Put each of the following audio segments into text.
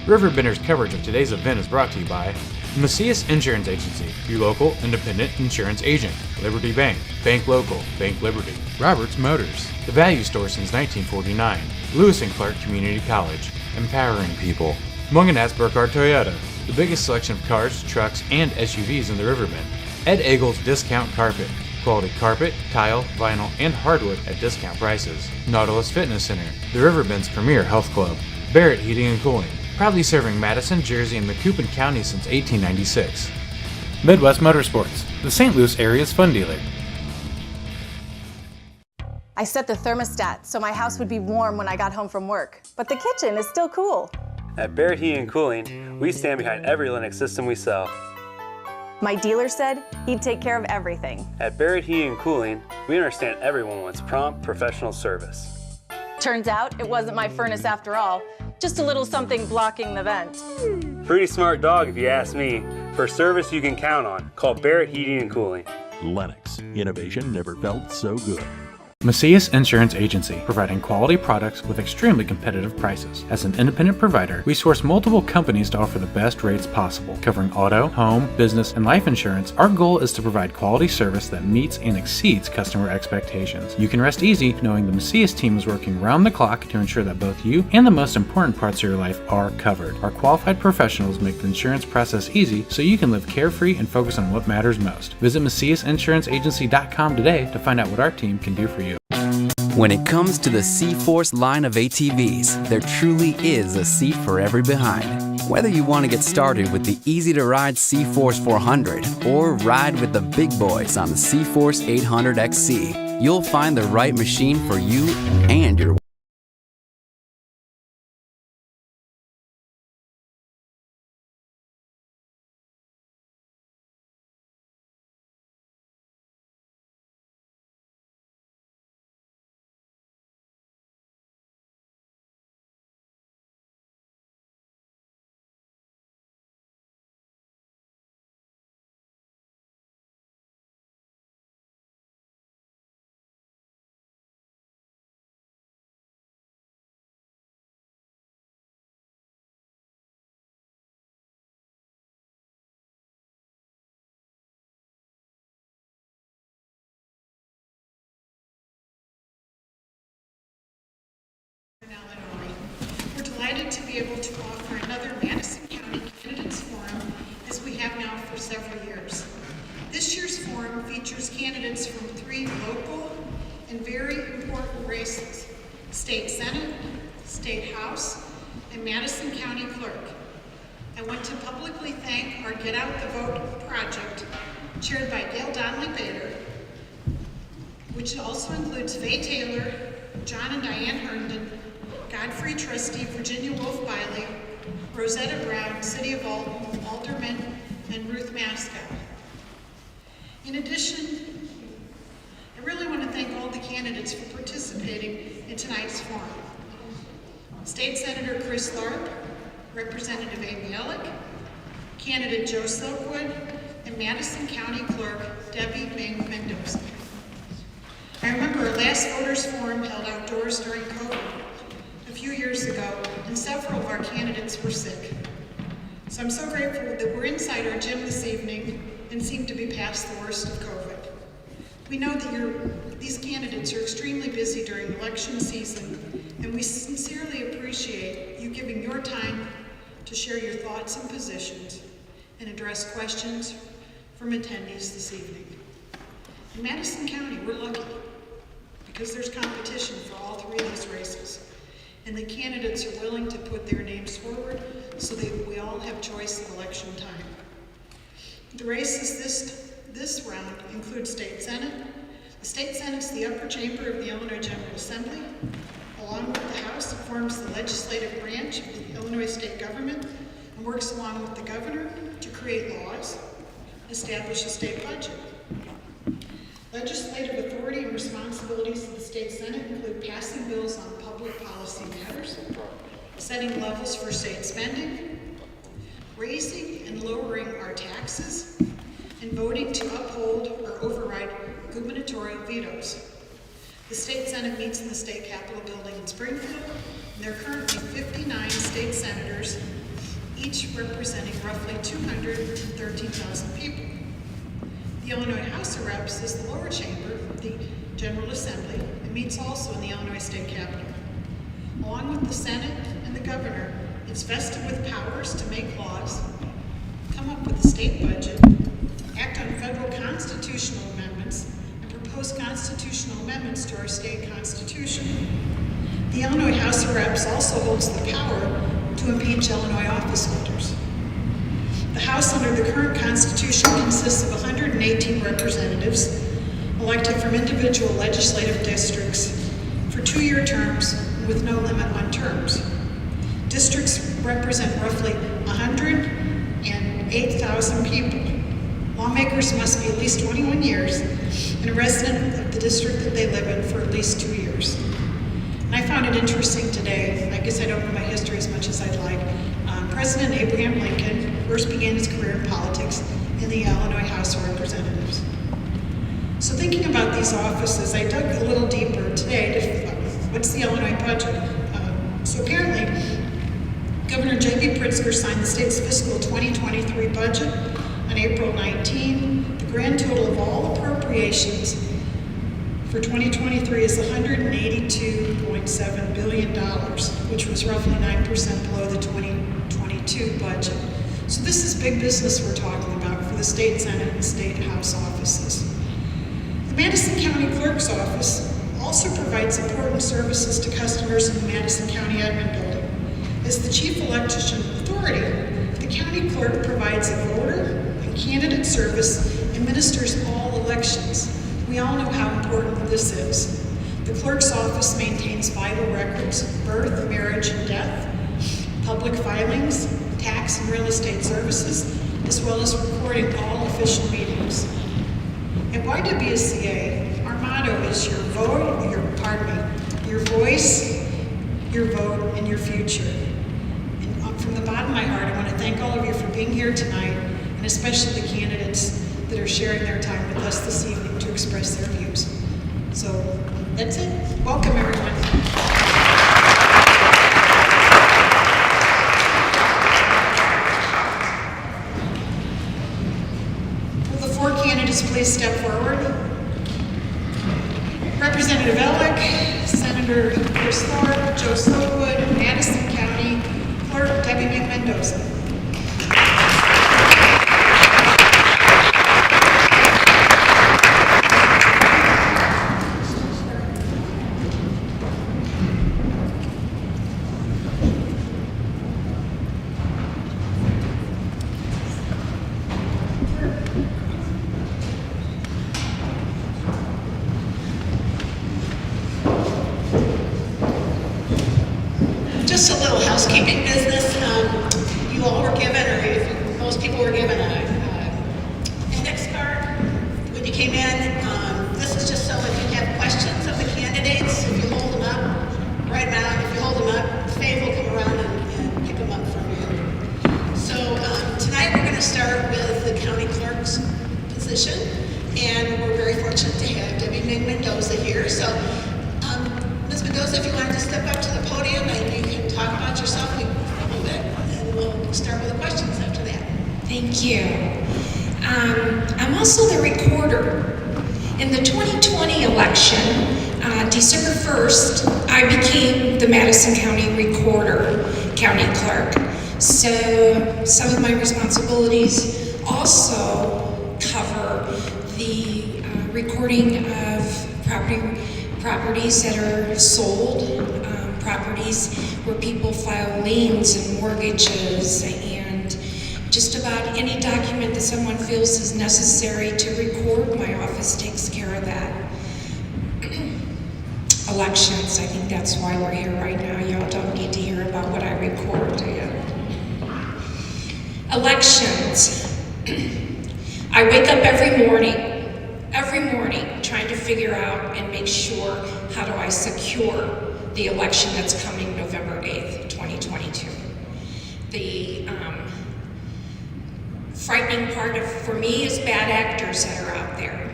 RiverBender's coverage of today's event is brought to you by Macias Insurance Agency, your local independent insurance agent. Liberty Bank, Bank Local, Bank Liberty. Roberts Motors, the value store since 1949. Lewis and Clark Community College, empowering people. Munganats Burkhardt Toyota, the biggest selection of cars, trucks, and SUVs in the Riverbend. Ed Eagle's Discount Carpet, quality carpet, tile, vinyl, and hardwood at discount prices. Nautilus Fitness Center, the Riverbend's premier health club. Barrett Heating and Cooling, proudly serving Madison, Jersey, and Macoupin County since 1896. Midwest Motorsports, the St. Louis area's fun dealer. I set the thermostat so my house would be warm when I got home from work, but the kitchen is still cool. At Barrett Heating and Cooling, we stand behind every Linux system we sell. My dealer said he'd take care of everything. At Barrett Heating and Cooling, we understand everyone wants prompt, professional service. Turns out it wasn't my furnace after all, just a little something blocking the vent. Pretty smart dog if you ask me. For service you can count on, call Barrett Heating and Cooling. Lennox, innovation never felt so good. Macias Insurance Agency, providing quality products with extremely competitive prices. As an independent provider, we source multiple companies to offer the best rates possible. Covering auto, home, business, and life insurance, our goal is to provide quality service that meets and exceeds customer expectations. You can rest easy knowing the Macias team is working round the clock to ensure that both you and the most important parts of your life are covered. Our qualified professionals make the insurance process easy so you can live carefree and focus on what matters most. Visit MaciasInsuranceAgency.com today to find out what our team can do for you. When it comes to the C-Force line of ATVs, there truly is a seat for every behind. Whether you want to get started with the easy-to-ride C-Force 400 or ride with the big boys on the C-Force 800 XC, you'll find the right machine for you and your Illinois. We're delighted to be able to offer another Madison County Candidates Forum as we have now for several years. This year's forum features candidates from 3 local and very important races: State Senate, State House, and Madison County Clerk. I want to publicly thank our Get Out the Vote project, chaired by Gail Donnelly-Bader, which also includes Faye Taylor, John and Diane Herndon, Godfrey Trustee Virginia Wolf Biley, Rosetta Brown, City of Alton, Alderman, and Ruth Mascow. In addition, I really want to thank all the candidates for participating in tonight's forum. State Senator Chris Tharp, Representative Amy Ellick, candidate Joe Silkwood, and Madison County Clerk Debbie Ming Mendoza. I remember our last voters forum held outdoors during COVID a few years ago, and several of our candidates were sick. So I'm so grateful that we're inside our gym this evening and seem to be past the worst of COVID. We know that these candidates are extremely busy during election season, and we sincerely appreciate you giving your time to share your thoughts and positions and address questions from attendees this evening. In Madison County, we're lucky because there's competition for all 3 of these races, and the candidates are willing to put their names forward so that we all have choice at election time. The races this round include State Senate. The State Senate is the upper chamber of the Illinois General Assembly. Along with the House, it forms the legislative branch of the Illinois state government and works along with the governor to create laws, establish a state budget. Legislative authority and responsibilities of the State Senate include passing bills on public policy matters, setting levels for state spending, raising and lowering our taxes, and voting to uphold or override gubernatorial vetoes. The State Senate meets in the State Capitol building in Springfield, and there are currently 59 state senators, each representing roughly 213,000 people. The Illinois House of Reps is the lower chamber of the General Assembly and meets also in the Illinois State Capitol. Along with the Senate and the governor, it's vested with powers to make laws, come up with the state budget, act on federal constitutional amendments, and propose constitutional amendments to our state constitution. The Illinois House of Reps also holds the power to impeach Illinois office holders. The House under the current Constitution consists of 118 representatives elected from individual legislative districts for 2-year terms with no limit on terms. Districts represent roughly 108,000 people. Lawmakers must be at least 21 years and a resident of the district that they live in for at least 2 years. And I found it interesting today, I guess I don't know my history as much as I'd like, President Abraham Lincoln first began his career in politics in the Illinois House of Representatives. So thinking about these offices, I dug a little deeper today to what's the Illinois budget. So apparently, Governor J.B. Pritzker signed the state's fiscal 2023 budget on April 19. The grand total of all appropriations for 2023 is $182.7 billion, which was roughly 9% below the 2022 budget. So this is big business we're talking about for the state Senate and state House offices. The Madison County Clerk's Office also provides important services to customers in the Madison County Admin Building. As the chief election authority, the county clerk provides a voter and candidate service and administers all elections. We all know how important this is. The clerk's office maintains vital records of birth, marriage, and death, public filings, tax and real estate services, as well as recording all official meetings. At YWCA, our motto is your voice, your vote, and your future. And from the bottom of my heart, I want to thank all of you for being here tonight, and especially the candidates that are sharing their time with us this evening to express their views. So that's it. Welcome, everyone. Will the 4 candidates please step forward? Representative Ellick, Senator Chris Thorpe, Joe Slowood, Madison County Clerk Debbie McMendoza. Just a little housekeeping business. You all were given, or most people were given an index card when you came in. This is just so if you have questions of the candidates, if you hold them up right now, if you hold them up, Faye will come around and pick them up from you. So tonight we're going to start with the county clerk's position, and we're very fortunate to have Debbie Mendoza here. So Ms. Mendoza, if you wanted to step up to the podium and you can talk about yourself a little bit, and we'll start with the questions after that. Thank you. I'm also the recorder. In the 2020 election, December 1st, I became the Madison County Recorder, County Clerk. So some of my responsibilities also cover the recording of properties that are sold, properties where people file liens and mortgages, and just about any document that someone feels is necessary to record. My office takes care of that. Elections, I think that's why we're here right now. Y'all don't need to hear about what I record, do you? Elections. I wake up every morning trying to figure out and make sure how do I secure the election that's coming November 8th, 2022. The frightening part for me is bad actors that are out there.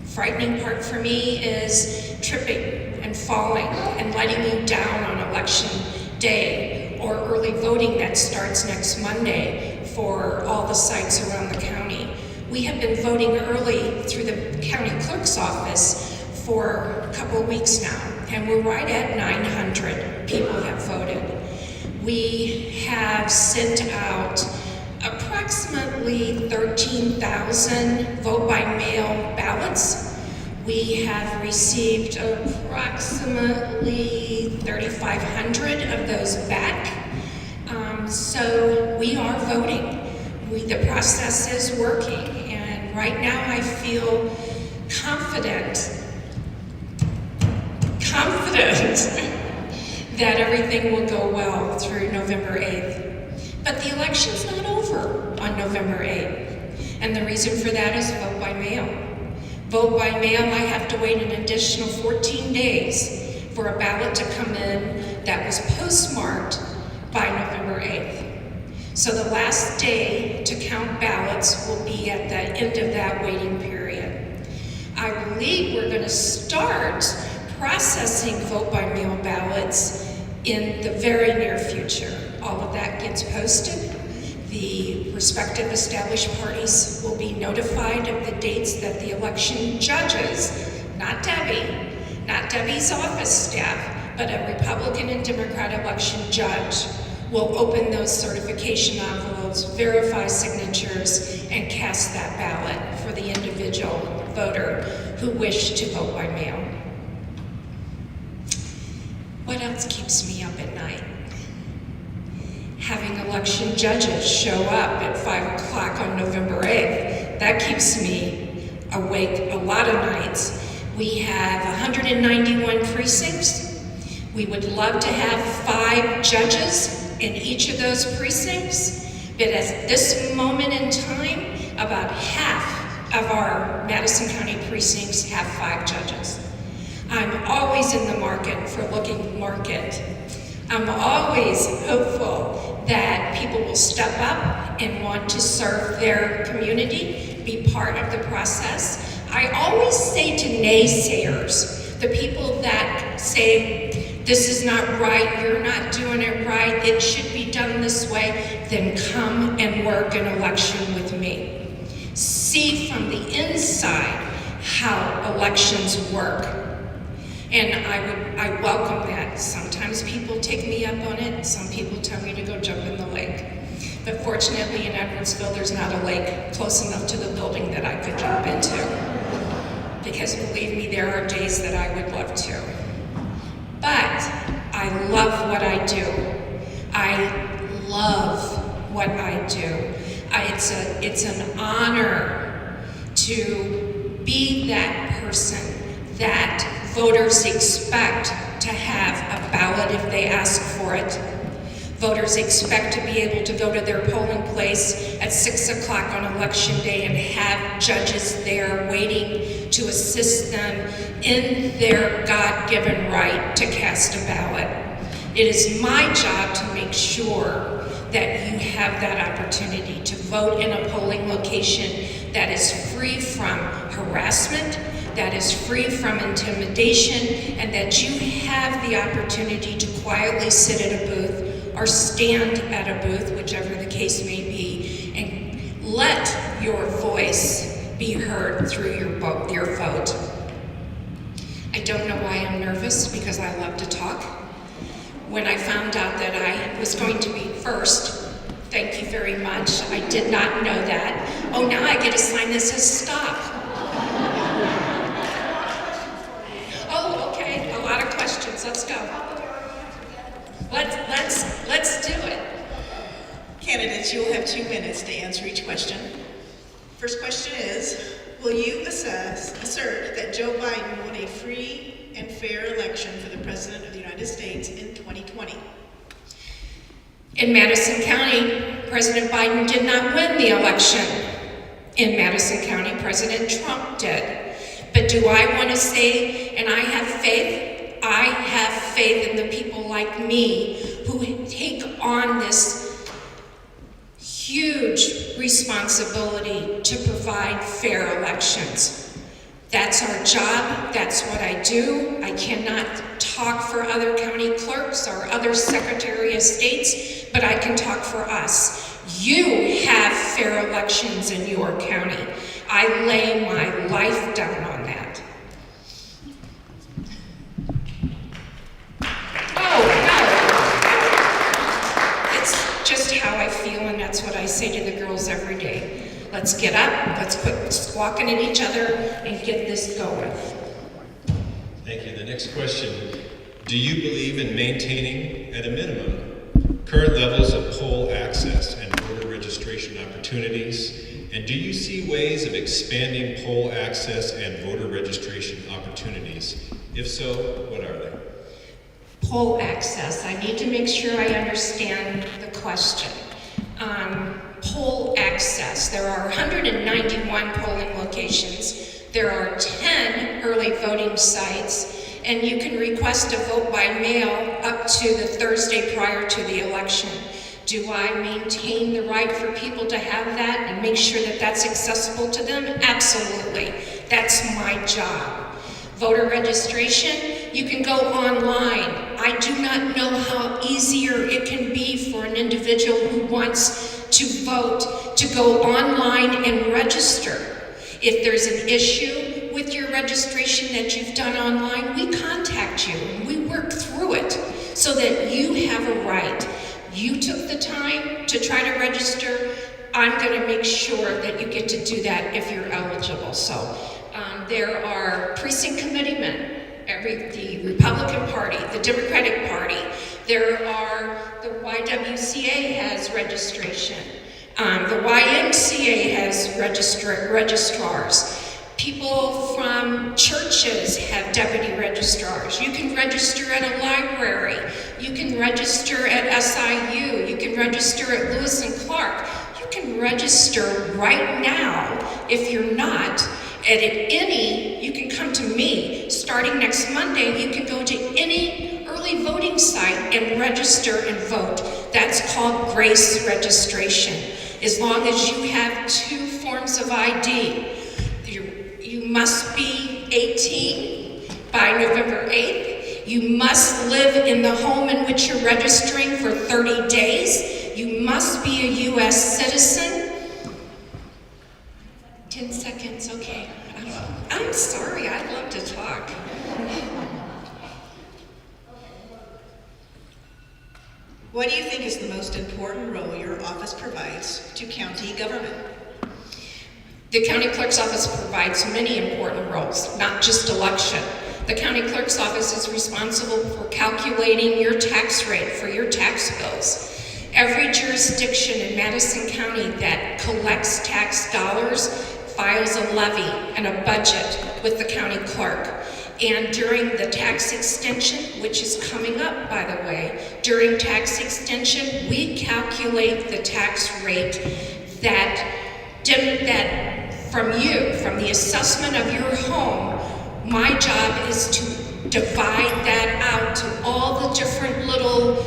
Frightening part for me is tripping and falling and letting you down on election day, or early voting that starts next Monday for all the sites around the county. We have been voting early through the county clerk's office for a couple of weeks now, and we're right at 900 people have voted. We have sent out approximately 13,000 vote-by-mail ballots. We have received approximately 3,500 of those back. So we are voting. The process is working, and right now I feel confident that everything will go well through November 8th. But the election's not over on November 8th. And the reason for that is vote by mail. Vote by mail, I have to wait an additional 14 days for a ballot to come in that was postmarked by November 8th. So the last day to count ballots will be at the end of that waiting period. I believe we're going to start processing vote-by-mail ballots in the very near future. All of that gets posted. The respective established parties will be notified of the dates that the election judges, not Debbie's office staff, but a Republican and Democrat election judge will open those certification envelopes, verify signatures, and cast that ballot for the individual voter who wished to vote by mail. What else keeps me up at night? Having election judges show up at 5 o'clock on November 8th, that keeps me awake a lot of nights. We have 191 precincts. We would love to have 5 judges in each of those precincts, but at this moment in time, about half of our Madison County precincts have 5 judges. I'm always in the market for looking market. I'm always hopeful that people will step up and want to serve their community, be part of the process. I always say to naysayers, the people that say, this is not right, you're not doing it right, it should be done this way, then come and work an election with me. See from the inside how elections work. And I welcome that. Sometimes people take me up on it, some people tell me to go jump in the lake. But fortunately in Edwardsville, there's not a lake close enough to the building that I could jump into. Because believe me, there are days that I would love to. But I love what I do. I love what I do. It's an honor to be that person that voters expect to have a ballot if they ask for it. Voters expect to be able to go to their polling place at 6 o'clock on election day and have judges there waiting to assist them in their God-given right to cast a ballot. It is my job to make sure that you have that opportunity to vote in a polling location that is free from harassment, that is free from intimidation, and that you have the opportunity to quietly sit at a booth or stand at a booth, whichever the case may be, and let your voice be heard through your vote. I don't know why I'm nervous, because I love to talk. When I found out that I was going to be first, thank you very much, I did not know that. Oh, now I get a sign that says stop. Oh, okay, a lot of questions, let's go. Let's do it. Candidates, you will have 2 minutes to answer each question. First question is, will you assert that Joe Biden won a free and fair election for the President of the United States in 2020? In Madison County, President Biden did not win the election. In Madison County, President Trump did. But do I want to say, and I have faith in the people like me who take on this huge responsibility to provide fair elections. That's our job, that's what I do. I cannot talk for other county clerks or other secretary of states, but I can talk for us. You have fair elections in your county. I lay my life down on that. Oh, no. It's just how I feel, and that's what I say to the girls every day. Let's get up, let's quit squawking at each other, and get this going. Thank you. The next question. Do you believe in maintaining, at a minimum, current levels of poll access and voter registration opportunities? And do you see ways of expanding poll access and voter registration opportunities? If so, what are they? Poll access. I need to make sure I understand the question. Poll access. There are 191 polling locations. There are 10 early voting sites, and you can request a vote by mail up to the Thursday prior to the election. Do I maintain the right for people to have that and make sure that that's accessible to them? Absolutely. That's my job. Voter registration, you can go online. I do not know how easier it can be for an individual who wants to vote to go online and register. If there's an issue with your registration that you've done online, we contact you and we work through it so that you have a right. You took the time to try to register. I'm going to make sure that you get to do that if you're eligible. So there are precinct committeemen, the Republican Party, the Democratic Party. There are, the YWCA has registration. The YMCA has registrars. People from churches have deputy registrars. You can register at a library. You can register at SIU. You can register at Lewis and Clark. You can register right now if you're not. And at any, you can come to me. Starting next Monday, you can go to any early voting site and register and vote. That's called grace registration. As long as you have 2 forms of ID. You must be 18 by November 8th. You must live in the home in which you're registering for 30 days. You must be a U.S. citizen. 10 seconds, okay. I'm sorry, I'd love to talk. What do you think is the most important role your office provides to county government? The county clerk's office provides many important roles, not just election. The county clerk's office is responsible for calculating your tax rate for your tax bills. Every jurisdiction in Madison County that collects tax dollars files a levy and a budget with the county clerk. And during the tax extension, which is coming up, by the way, during tax extension, we calculate the tax rate that from the assessment of your home. My job is to divide that out to all the different little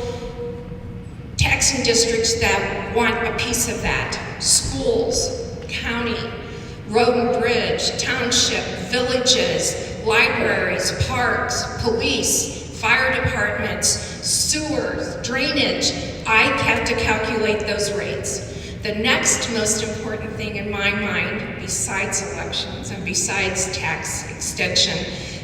taxing districts that want a piece of that. Schools, county, road and bridge, township, villages, libraries, parks, police, fire departments, sewers, drainage. I have to calculate those rates. The next most important thing in my mind, besides elections and besides tax extension,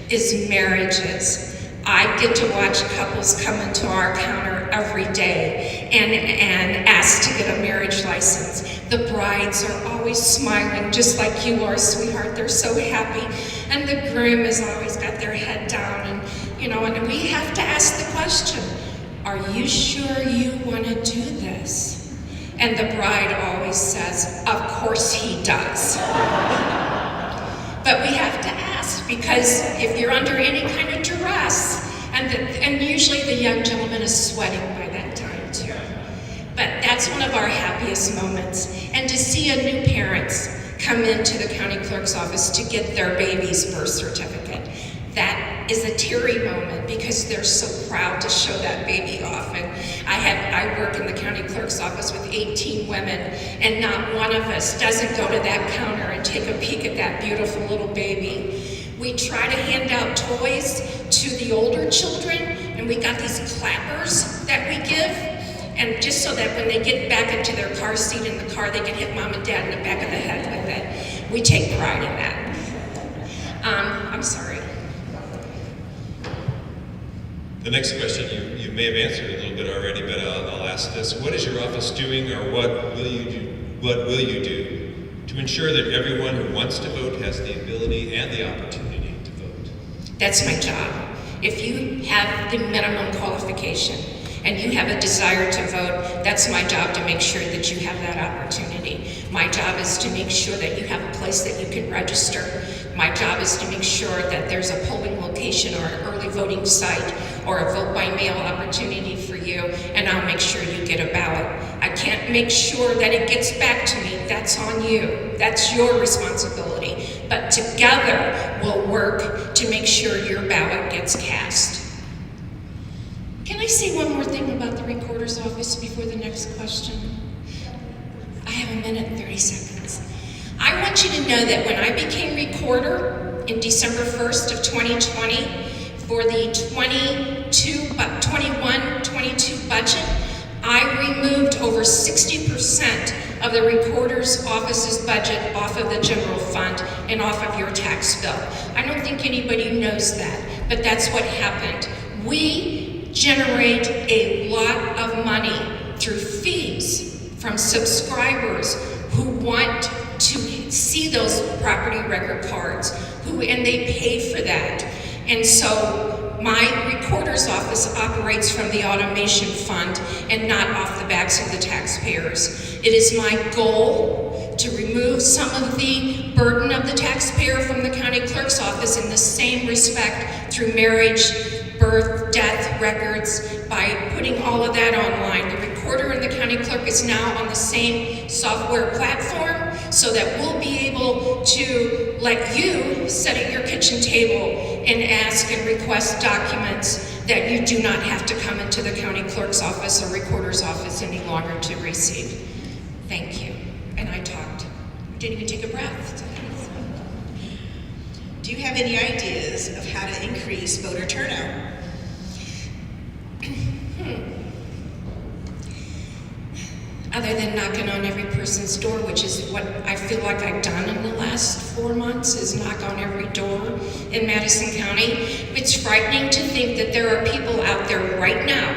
is marriages. I get to watch couples come into our counter every day and ask to get a marriage license. The brides are always smiling, just like you are, sweetheart. They're so happy. And the groom has always got their head down. And we have to ask the question, are you sure you want to do this? And the bride always says, of course he does. But we have to ask, because if you're under any kind of duress, and usually the young gentleman is sweating by that time too. But that's one of our happiest moments. And to see a new parents come into the county clerk's office to get their baby's birth certificate, that is a teary moment because they're so proud to show that baby off. And I work in the county clerk's office with 18 women, and not one of us doesn't go to that counter and take a peek at that beautiful little baby. We try to hand out toys to the older children we got these clappers that we give, and just so that when they get back into their car seat in the car, they can hit mom and dad in the back of the head with it. We take pride in that. I'm sorry. The next question you may have answered a little bit already, but I'll ask this. What is your office doing, or what will you do to ensure that everyone who wants to vote has the ability and the opportunity to vote? That's my job. If you have the minimum qualification and you have a desire to vote, that's my job to make sure that you have that opportunity. My job is to make sure that you have a place that you can register. My job is to make sure that there's a polling location or an early voting site or a vote by mail opportunity for you, and I'll make sure you get a ballot. I can't make sure that it gets back to me. That's on you. That's your responsibility. But together we'll work to make sure your ballot gets cast. Can I say one more thing about the recorder's office before the next question? I have a minute and 30 seconds. I want you to know that when I became recorder in December 1st of 2020 for the 21-22 budget, I removed over 60% of the recorder's office's budget off of the general fund and off of your tax bill. I don't think anybody knows that, but that's what happened. We generate a lot of money through fees from subscribers who want to see those property record cards, and they pay for that. And so my recorder's office operates from the automation fund and not off the backs of the taxpayers. It is my goal to remove some of the burden of the taxpayer from the county clerk's office in the same respect through marriage, birth, death records, by putting all of that online. The recorder and the county clerk is now on the same software platform, so that we'll be able to let you sit at your kitchen table and ask and request documents that you do not have to come into the county clerk's office or recorder's office any longer to receive. Thank you. And I talked. Didn't even take a breath. Do you have any ideas of how to increase voter turnout? Other than knocking on every person's door, which is what I feel like I've done in the last 4 months, is knock on every door in Madison County. It's frightening to think that there are people out there right now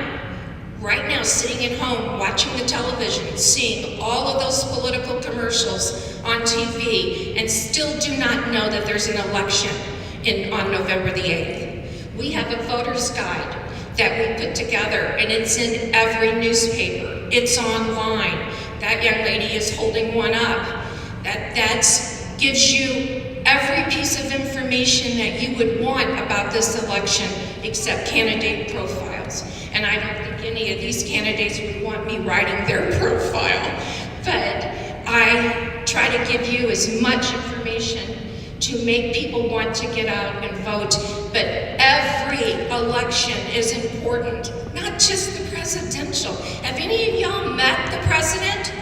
sitting at home watching the television, seeing all of those political commercials on TV, and still do not know that there's an election on November the 8th. We have a voter's guide that we put together, and it's in every newspaper. It's online. That young lady is holding one up. That gives you every piece of information that you would want about this election except candidate profiles. And I don't think any of these candidates would want me writing their profile. But I try to give you as much information to make people want to get out and vote. But every election is important, not just the presidential. Have any of y'all met the president?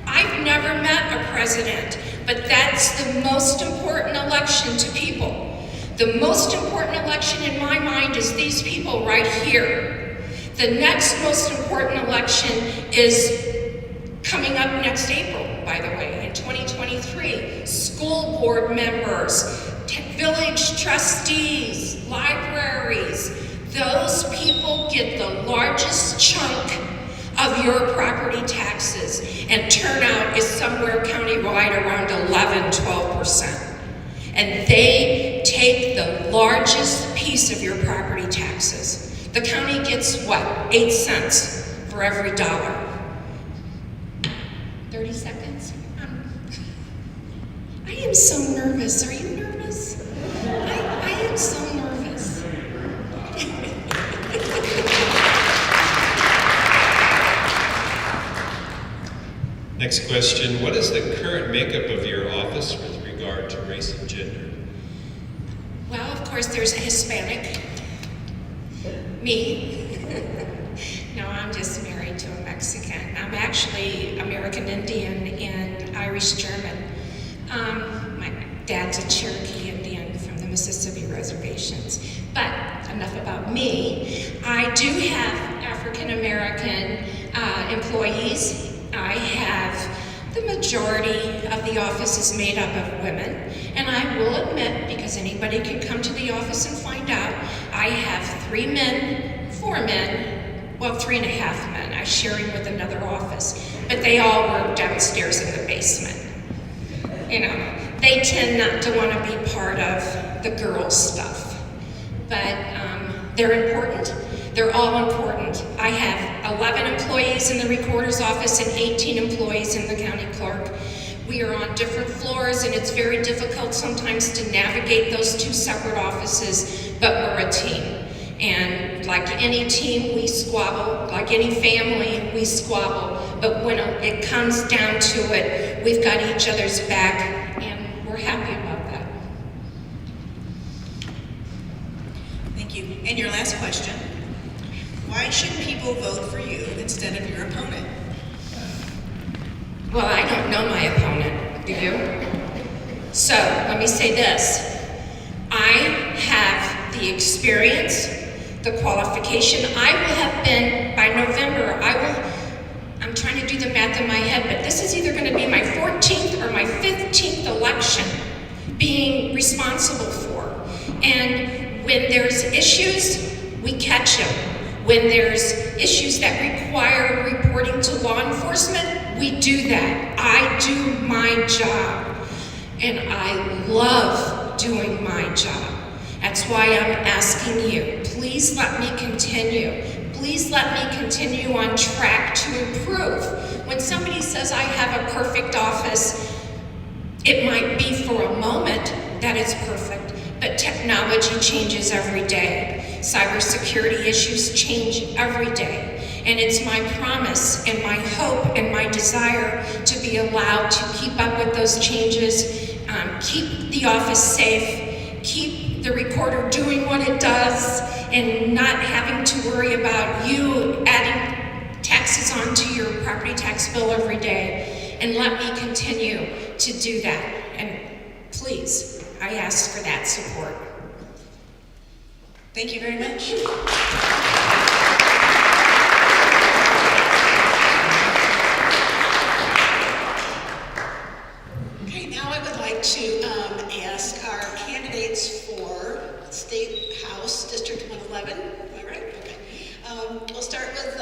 I've never met a president, but that's the most important election to people. The most important election in my mind is these people right here. The next most important election is coming up next April, by the way, in 2023. School board members, village trustees, libraries, those people get the largest chunk of your property taxes, and turnout is somewhere countywide around 11-12%. And they take the largest piece of your property taxes. The county gets what? 8 cents for every dollar. 30 seconds? I am so nervous. Are you nervous? I am so nervous. Next question, what is the current makeup of your office with regard to race and gender? Well, of course, there's a Hispanic, me. No, I'm just married to a Mexican. I'm actually American Indian and Irish German. My dad's a Cherokee Indian from the Mississippi reservations. But enough about me. I do have African American employees. I have the majority of the office is made up of women, and I will admit, because anybody can come to the office and find out, I have 3 men, 4 men, well, 3.5 men. I share him with another office, but they all work downstairs in the basement. You know, they tend not to want to be part of the girls' stuff, but they're important. They're all important. I have 11 employees in the recorder's office and 18 employees in the county clerk. We are on different floors, and it's very difficult sometimes to navigate those 2 separate offices, but we're a team. And like any team, we squabble. Like any family, we squabble. But when it comes down to it, we've got each other's back, and we're happy about that. Thank you. And your last question. Why should people vote for you instead of your opponent? Well, I don't know my opponent, do you? So, let me say this. I have the experience, the qualification. I will have been, by November, I'm trying to do the math in my head, but this is either going to be my 14th or my 15th election being responsible for. And when there's issues, we catch them. When there's issues that require reporting to law enforcement, we do that. I do my job, and I love doing my job. That's why I'm asking you, please let me continue. Please let me continue on track to improve. When somebody says I have a perfect office, it might be for a moment that it's perfect, but technology changes every day. Cybersecurity issues change every day. And it's my promise and my hope and my desire to be allowed to keep up with those changes, keep the office safe, keep the recorder doing what it does, and not having to worry about you adding taxes onto your property tax bill every day. And let me continue to do that. And please, I ask for that support. Thank you very much. Okay, now I would like to ask our candidates for State House District 111. Am I right? Okay. We'll start with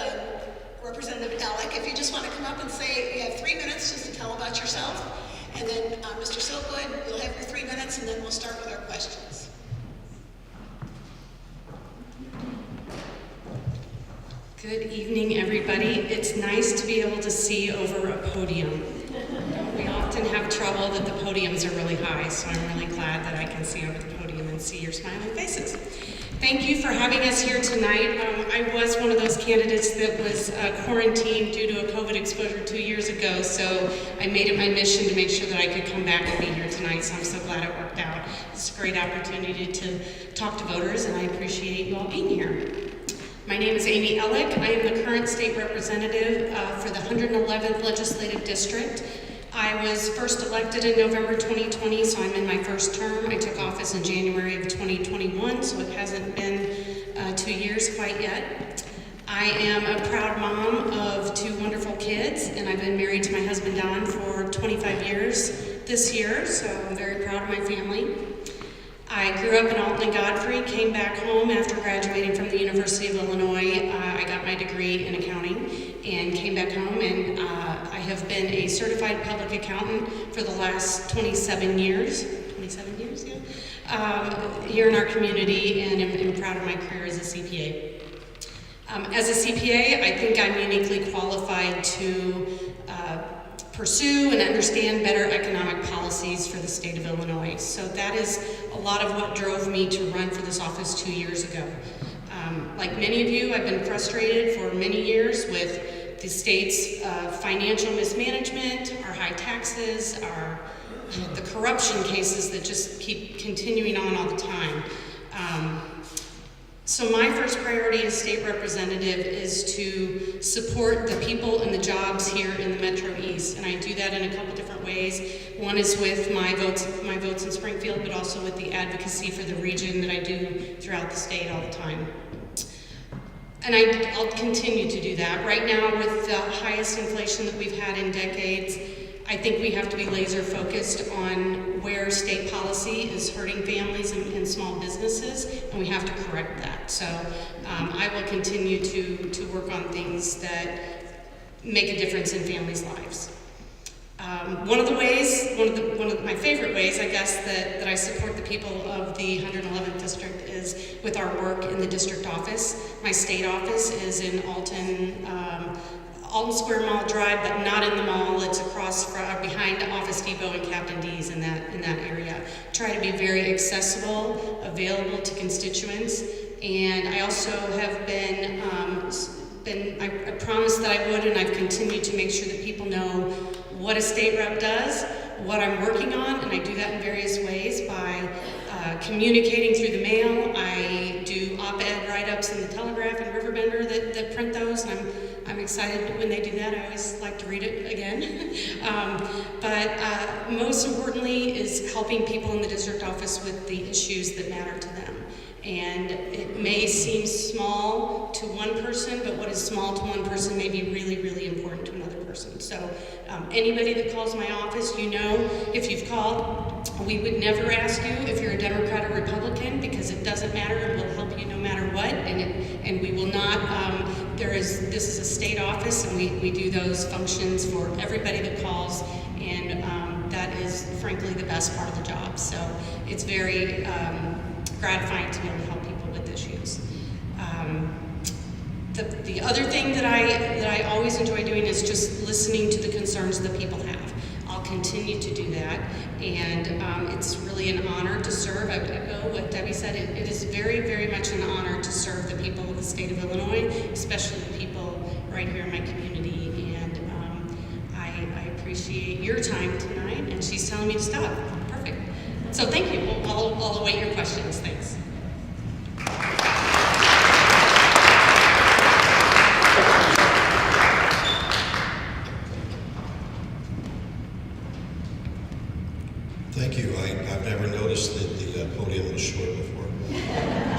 Representative Alec. If you just want to come up and say, you have 3 minutes just to tell about yourself. And then Mr. Silkwood, you'll have your 3 minutes, and then we'll start with our questions. Good evening, everybody. It's nice to be able to see over a podium. We often have trouble that the podiums are really high, so I'm really glad that I can see over the podium and see your smiling faces. Thank you for having us here tonight. I was one of those candidates that was quarantined due to a COVID exposure 2 years ago, so I made it my mission to make sure that I could come back and be here tonight, so I'm so glad it worked out. It's a great opportunity to talk to voters, and I appreciate you all being here. My name is Amy Ellick. I am the current state representative for the 111th Legislative District. I was first elected in November 2020, so I'm in my first term. I took office in January of 2021, so it hasn't been 2 years quite yet. I am a proud mom of 2 wonderful kids, and I've been married to my husband Don for 25 years this year, so I'm very proud of my family. I grew up in Alton and Godfrey, came back home after graduating from the University of Illinois. I got my degree in accounting and came back home, and I have been a certified public accountant for the last 27 years. 27 years, yeah. Here in our community, and I'm proud of my career as a CPA. As a CPA, I think I'm uniquely qualified to pursue and understand better economic policies for the state of Illinois. So that is a lot of what drove me to run for this office 2 years ago. Like many of you, I've been frustrated for many years with the state's financial mismanagement, our high taxes, the corruption cases that just keep continuing on all the time. So my first priority as state representative is to support the people and the jobs here in the Metro East, and I do that in a couple different ways. One is with my votes in Springfield, but also with the advocacy for the region that I do throughout the state all the time. And I'll continue to do that. Right now, with the highest inflation that we've had in decades, I think we have to be laser focused on where state policy is hurting families and small businesses, and we have to correct that. So I will continue to work on things that make a difference in families' lives. One of my favorite ways, I guess, that I support the people of the 111th district is with our work in the district office. My state office is in Alton Square Mall Drive, but not in the mall. It's across behind Office Depot and Captain D's in that area. Try to be very accessible, available to constituents, and I also have been I promised that I would, and I've continued to make sure that people know what a state rep does, what I'm working on, and I do that in various ways by communicating through the mail. I do op-ed write-ups in the Telegraph and RiverBender that print those, and I'm excited when they do that. I always like to read it again. But most importantly is helping people in the district office with the issues that matter to them. And it may seem small to one person, but what is small to one person may be really, really important to another person. So anybody that calls my office, you know, if you've called, we would never ask you if you're a Democrat or Republican, because it doesn't matter, and we'll help you no matter what. And we will not, this is a state office, and we do those functions for everybody that calls, and that is frankly the best part of the job. So it's very gratifying to be able to help people with issues. The other thing that I always enjoy doing is just listening to the concerns that people have. I'll continue to do that, and it's really an honor to serve. I echo what Debbie said. It is very, very much an honor to serve the people of the state of Illinois, especially the people right here in my community, and I appreciate your time tonight, and she's telling me to stop. Perfect. So thank you. I'll await your questions. Thanks. Thank you. I've never noticed that the podium was short before.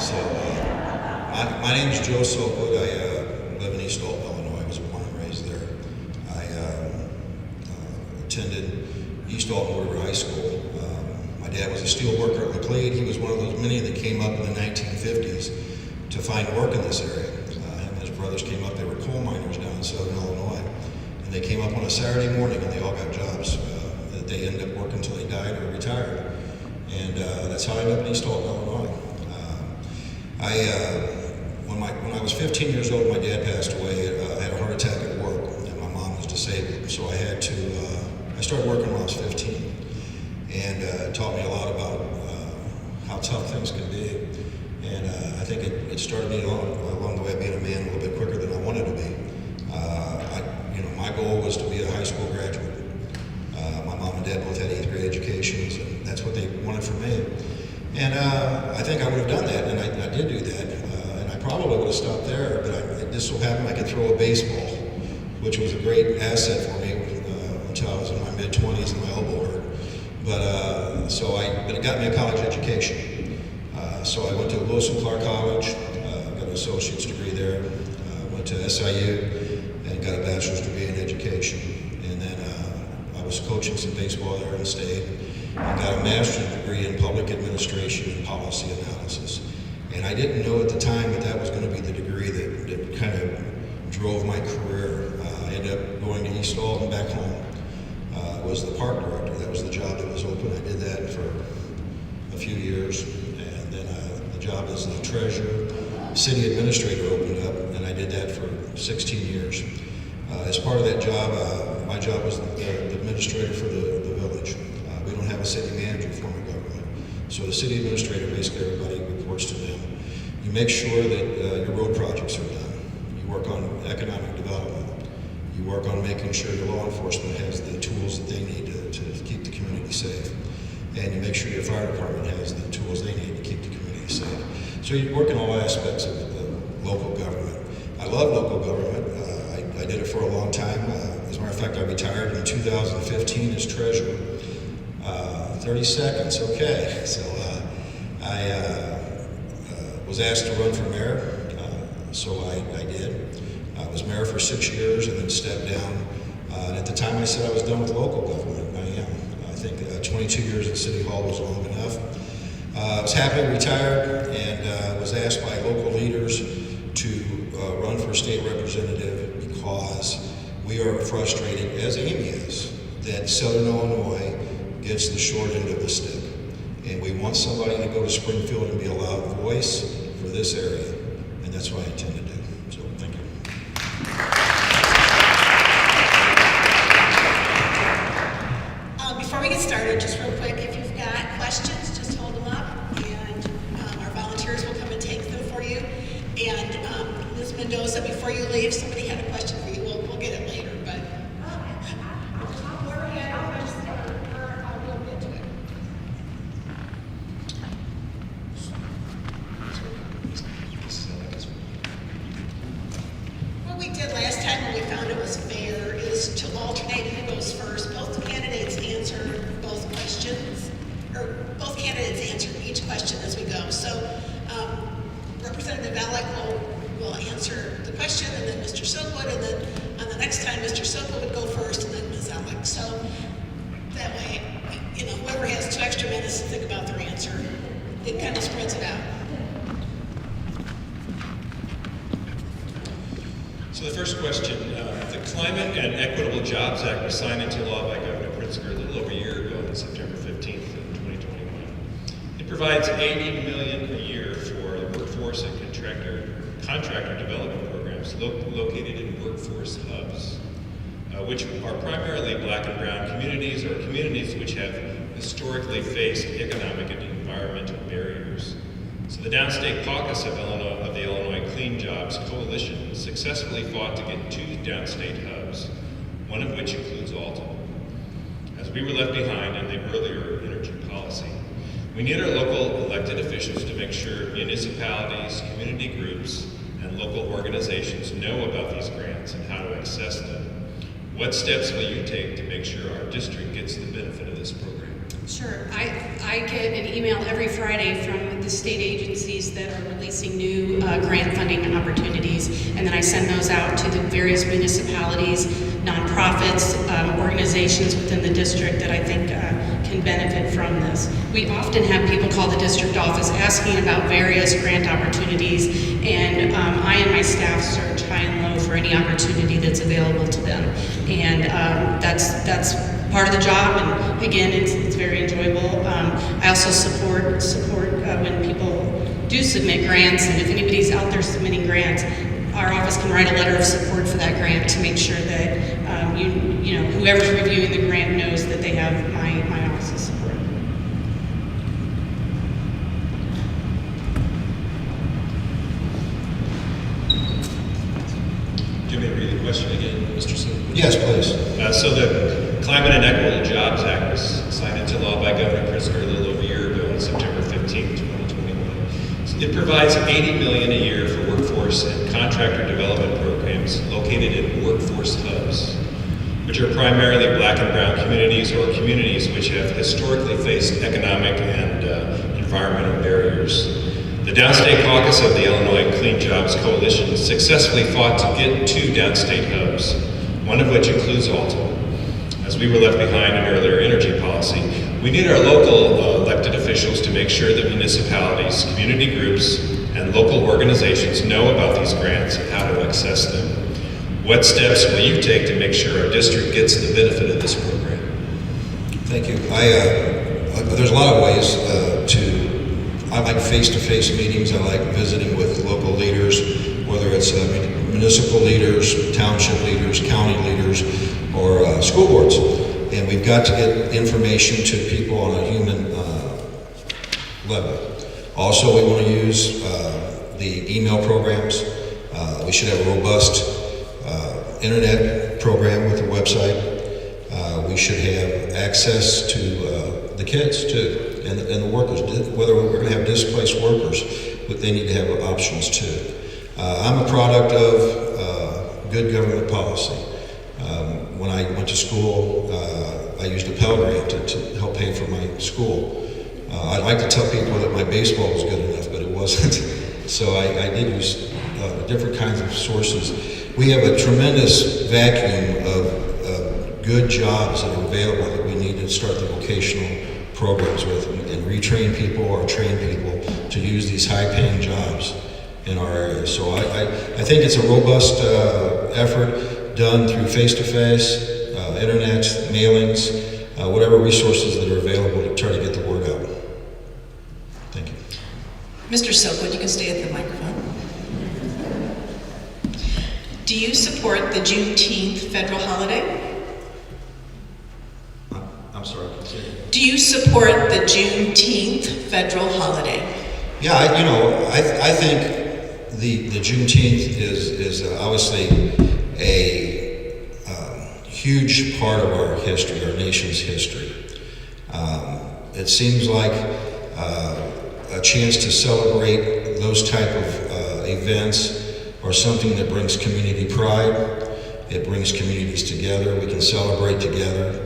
So my name is Joe Soapwood. I live in East Alton, Illinois. I was born and raised there. I attended East Alton River High School. My dad was a steel worker at McLeod. He was one of those many that came up in the 1950s to find work in this area. Him and his brothers came up. They were coal miners down in southern Illinois. And they came up on a Saturday morning, and they all got jobs. They ended up working until they died or retired. And that's how I ended up in East Alton, Illinois. When I was 15 years old, my dad passed away. I had a heart attack at work, and my mom was disabled. So I started working when I was 15. And it taught me a lot about how tough things can be. And I think it started me along the way of being a man a little bit quicker than I wanted to be. My goal was to be a high school graduate. My mom and dad both had 8th grade educations, and that's what they wanted from me. And I think I would have done that, and I did do that. And I probably would have stopped there, but it just so happened I could throw a baseball, which was a great asset for me until I was in my mid-20s and my elbow hurt. But it got me a college education. So I went to Lewis and Clark College, got an associate's degree there. Went to SIU and got a bachelor's degree in education. And then I was coaching some baseball there in the state. I got a master's degree in public administration and policy analysis. And I didn't know at the time that was going to be the degree that kind of drove my career. I ended up going to East Alton back home. Was the park director. That was the job that was open. I did that for a few years, and then the job as the treasurer, city administrator opened up, and I did that for 16 years. As part of that job, my job was the administrator for the village. We don't have a city manager form of government, so the city administrator, basically everybody reports to them. You make sure that your road projects are done. You work on economic development. You work on making sure the law enforcement has the tools that they need to keep the community safe. And you make sure your fire department has the tools they need to keep the community safe. So you work in all aspects of local government. I love local government. I did it for a long time. As a matter of fact, I retired in 2015 as treasurer. 30 seconds, okay. So I was asked to run for mayor, so I did. I was mayor for 6 years and then stepped down. And at the time I said I was done with local government. I am. I think 22 years at City Hall was long enough. I was happily retired and was asked by local leaders to run for state representative because we are frustrated, as Amy is, that Southern Illinois gets the short end of the stick. And we want somebody to go to Springfield and be a loud voice for this area, and that's what I intend to do. So, thank you. Before we get started, just real quick, if you've got questions, just hold them up, and our volunteers will come and take them for you. And Ms. Mendoza, before you leave, somebody had a question for you. We'll get it later, but we'll get to it. What we did last time when we found it was fair is to alternate who goes first. Both candidates answer both questions, or both candidates answer each question as we go. So Representative Alec will answer the question, and then Mr. Silkwood, and then on the next time Mr. Silkwood would go first, and then Ms. Alec. So that way, whoever has 2 extra minutes to think about their answer, it kind of spreads it out. So the first question, the Climate and Equitable Jobs Act was signed into law by Governor Pritzker a little over a year ago on September 15th of 2021. It provides $80 million a year for the workforce and contractor development programs located in workforce hubs, which are primarily Black and brown communities or communities which have historically faced economic and environmental barriers. So the Downstate Caucus of the Illinois Clean Jobs Coalition successfully fought to get 2 downstate hubs, one of which includes Alton. As we were left behind in the earlier energy policy, we need our local elected officials to make sure municipalities, community groups, and local organizations know about these grants and how to access them. What steps will you take to make sure our district gets the benefit of this program? Sure. I get an email every Friday from the state agencies that are releasing new grant funding opportunities, and then I send those out to the various municipalities, nonprofits, organizations within the district that I think can benefit from this. We often have people call the district office asking about various grant opportunities, and I and my staff search high and low for any opportunity that's available to them. And that's part of the job, and again, it's very enjoyable. I also support when people do submit grants, and if anybody's out there submitting grants, our office can write a letter of support for that grant to make sure that whoever's reviewing the grant knows that they have my office's support. Do you want me to read the question again, Mr. Silver? Yes, please. So the Climate and Equitable Jobs Act was signed into law by Governor Pritzker a little over a year ago on September 15, 2021. So it provides $80 million a year for workforce and contractor development programs located in workforce hubs, which are primarily Black and brown communities or communities which have historically faced economic and environmental barriers. The Downstate Caucus of the Illinois Clean Jobs Coalition successfully fought to get 2 downstate hubs, one of which includes Alton. As we were left behind in earlier energy policy, we need our local elected officials to make sure that municipalities, community groups, and local organizations know about these grants and how to access them. What steps will you take to make sure our district gets the benefit of this program? Thank you. There's a lot of ways I like face-to-face meetings. I like visiting with local leaders, whether it's municipal leaders, township leaders, county leaders, or school boards. And we've got to get information to people on a human level. Also, we want to use the email programs. We should have a robust internet program with a website. We should have access to the kids too, and the workers, whether we're going to have displaced workers. but they need to have options too. I'm a product of good government policy. When I went to school, I used a Pell Grant to help pay for my school. I'd like to tell people that my baseball was good enough, but it wasn't. So I did use different kinds of sources. We have a tremendous vacuum of good jobs that are available that we need to start the vocational programs with and retrain people or train people to use these high-paying jobs in our area. So I think it's a robust effort done through face-to-face, internet, mailings, whatever resources that are available to try to get the word out. Thank you. Mr. Silkwood, you can stay at the microphone. Do you support the Juneteenth federal holiday? I'm sorry, can you say it? Do you support the Juneteenth federal holiday? Yeah, I think the Juneteenth is obviously a huge part of our history, our nation's history. It seems like a chance to celebrate those type of events or something that brings community pride. It brings communities together. We can celebrate together.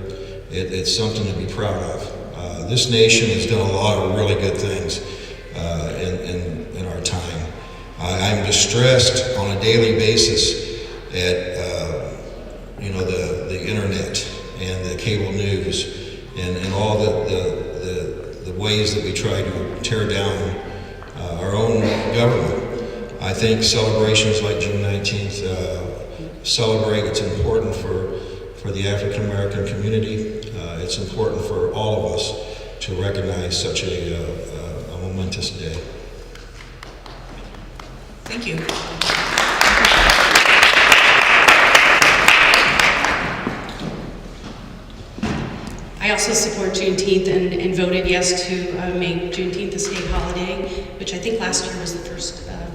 It's something to be proud of. This nation has done a lot of really good things in our time. I'm distressed on a daily basis at the internet and the cable news and all the ways that we try to tear down our own government. I think celebrations like June 19th celebrate. It's important for the African American community. It's important for all of us to recognize such a momentous day. Thank you. I also support Juneteenth and voted yes to make Juneteenth a state holiday, which I think last year was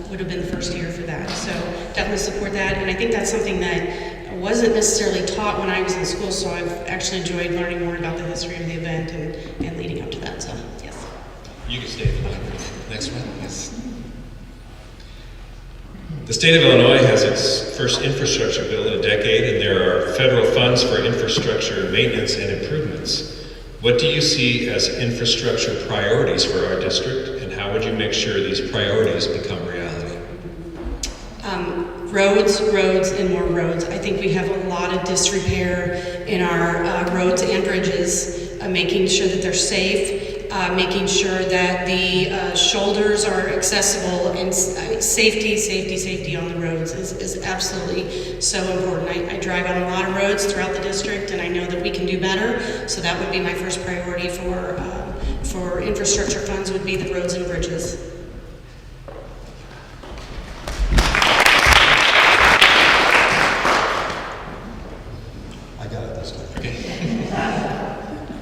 would have been the first year for that. So definitely support that, and I think that's something that wasn't necessarily taught when I was in school, so I've actually enjoyed learning more about the history of the event and leading up to that, so yes. You can stay. Next one, yes. The state of Illinois has its first infrastructure bill in a decade, and there are federal funds for infrastructure maintenance and improvements. What do you see as infrastructure priorities for our district, and how would you make sure these priorities become reality? Roads, and more roads. I think we have a lot of disrepair in our roads and bridges, making sure that they're safe, making sure that the shoulders are accessible, and safety on the roads is absolutely so important. I drive on a lot of roads throughout the district, and I know that we can do better, so that would be my first priority for infrastructure funds, would be the roads and bridges.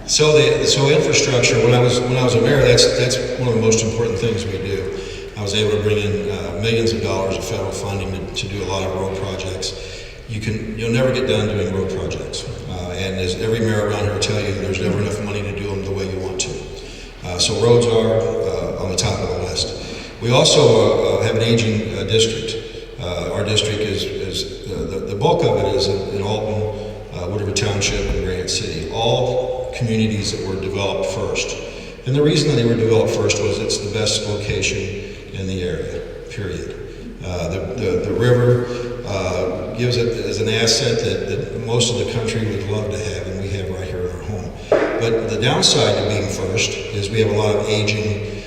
So infrastructure. When I was a mayor, that's one of the most important things we do. I was able to bring in millions of dollars of federal funding to do a lot of road projects. You'll never get done doing road projects, and as every mayor around here will tell you, there's never enough money to do them the way you want to. So roads are on the top of the list. We also have an aging district. Our district is the bulk of it is in Alton, Woodruff Township, and Grant City. All communities that were developed first. And the reason that they were developed first was it's the best location in the area, period. The river gives it as an asset that most of the country would love to have, and we have right here in our home. But the downside to being first is we have a lot of aging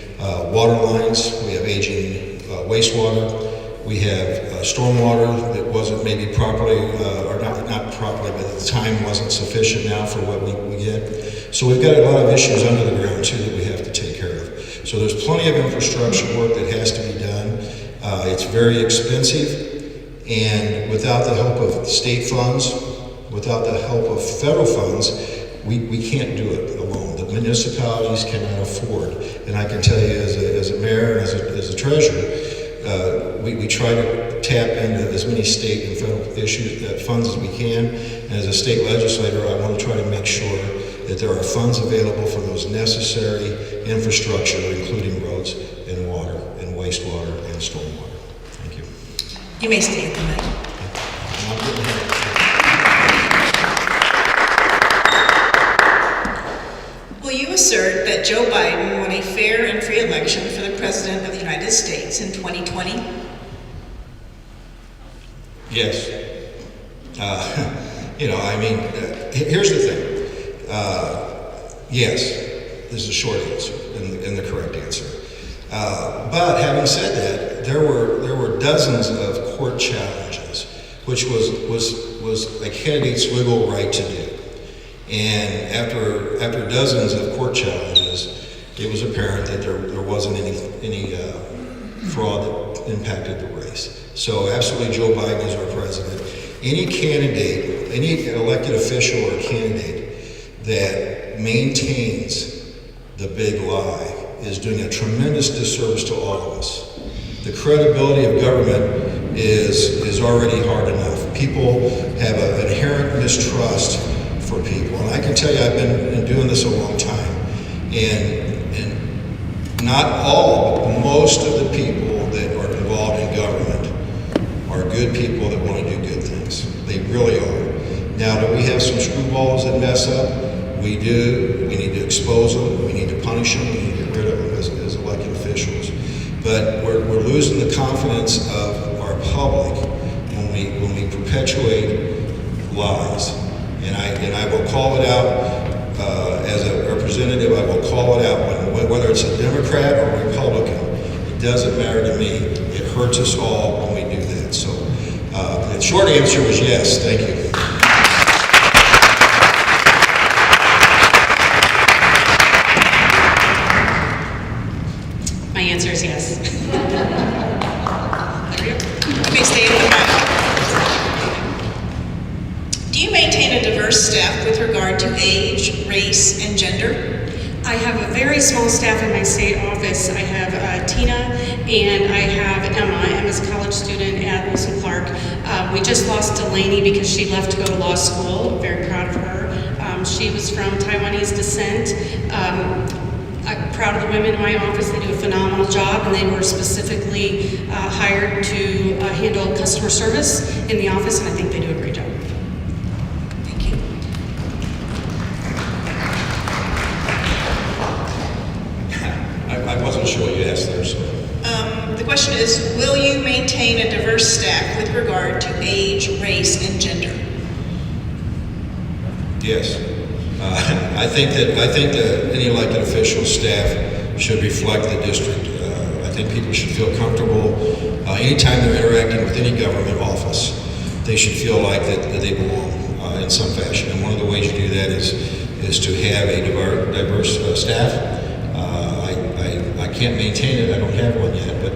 water lines, we have aging wastewater, we have stormwater that wasn't maybe properly, or not properly, but at the time wasn't sufficient now for what we get. So we've got a lot of issues under the ground too that we have to take care of. So there's plenty of infrastructure work that has to be done. It's very expensive, and without the help of state funds, without the help of federal funds, we can't do it alone. The municipalities cannot afford. And I can tell you as a mayor and as a treasurer, we try to tap into as many state and federal funds as we can. And as a state legislator, I want to try to make sure that there are funds available for those necessary infrastructure, including roads and water and wastewater. You may stay at the mic. Will you assert that Joe Biden won a fair and free election for the President of the United States in 2020? Yes. Here's the thing. Yes, this is a short answer and the correct answer. But having said that, there were dozens of court challenges, which was a candidate's legal right to do. And after dozens of court challenges, it was apparent that there wasn't any fraud that impacted the race. So absolutely, Joe Biden is our president. Any candidate, any elected official or candidate that maintains the big lie is doing a tremendous disservice to all of us. The credibility of government is already hard enough. People have an inherent mistrust for people. And I can tell you, I've been doing this a long time. And not all, but most of the people that are involved in government are good people that want to do good things. They really are. Now, do we have some screwballs that mess up? We do. We need to expose them. We need to punish them. We need to get rid of them as elected officials. But we're losing the confidence of our public when we perpetuate lies. And I will call it out as a representative. I will call it out whether it's a Democrat or a Republican. It doesn't matter to me. It hurts us all when we do that. So the short answer was yes. Thank you. My answer is yes. You may stay at the mic. Do you maintain a diverse staff with regard to age, race, and gender? I have a very small staff in my state office. I have Tina and I have Emma. Emma's a college student at Wilson Clark. We just lost Delaney because she left to go to law school. Very proud of her. She was from Taiwanese descent. I'm proud of the women in my office. They do a phenomenal job, and they were specifically hired to handle customer service in the office, and I think they do a great job. Thank you. I wasn't sure what you asked there, so. The question is, will you maintain a diverse staff with regard to age, race, and gender? Yes. I think that any elected official staff should reflect the district. I think people should feel comfortable anytime they're interacting with any government office. They should feel like that they belong in some fashion. And one of the ways you do that is to have a diverse staff. I can't maintain it. I don't have one yet. But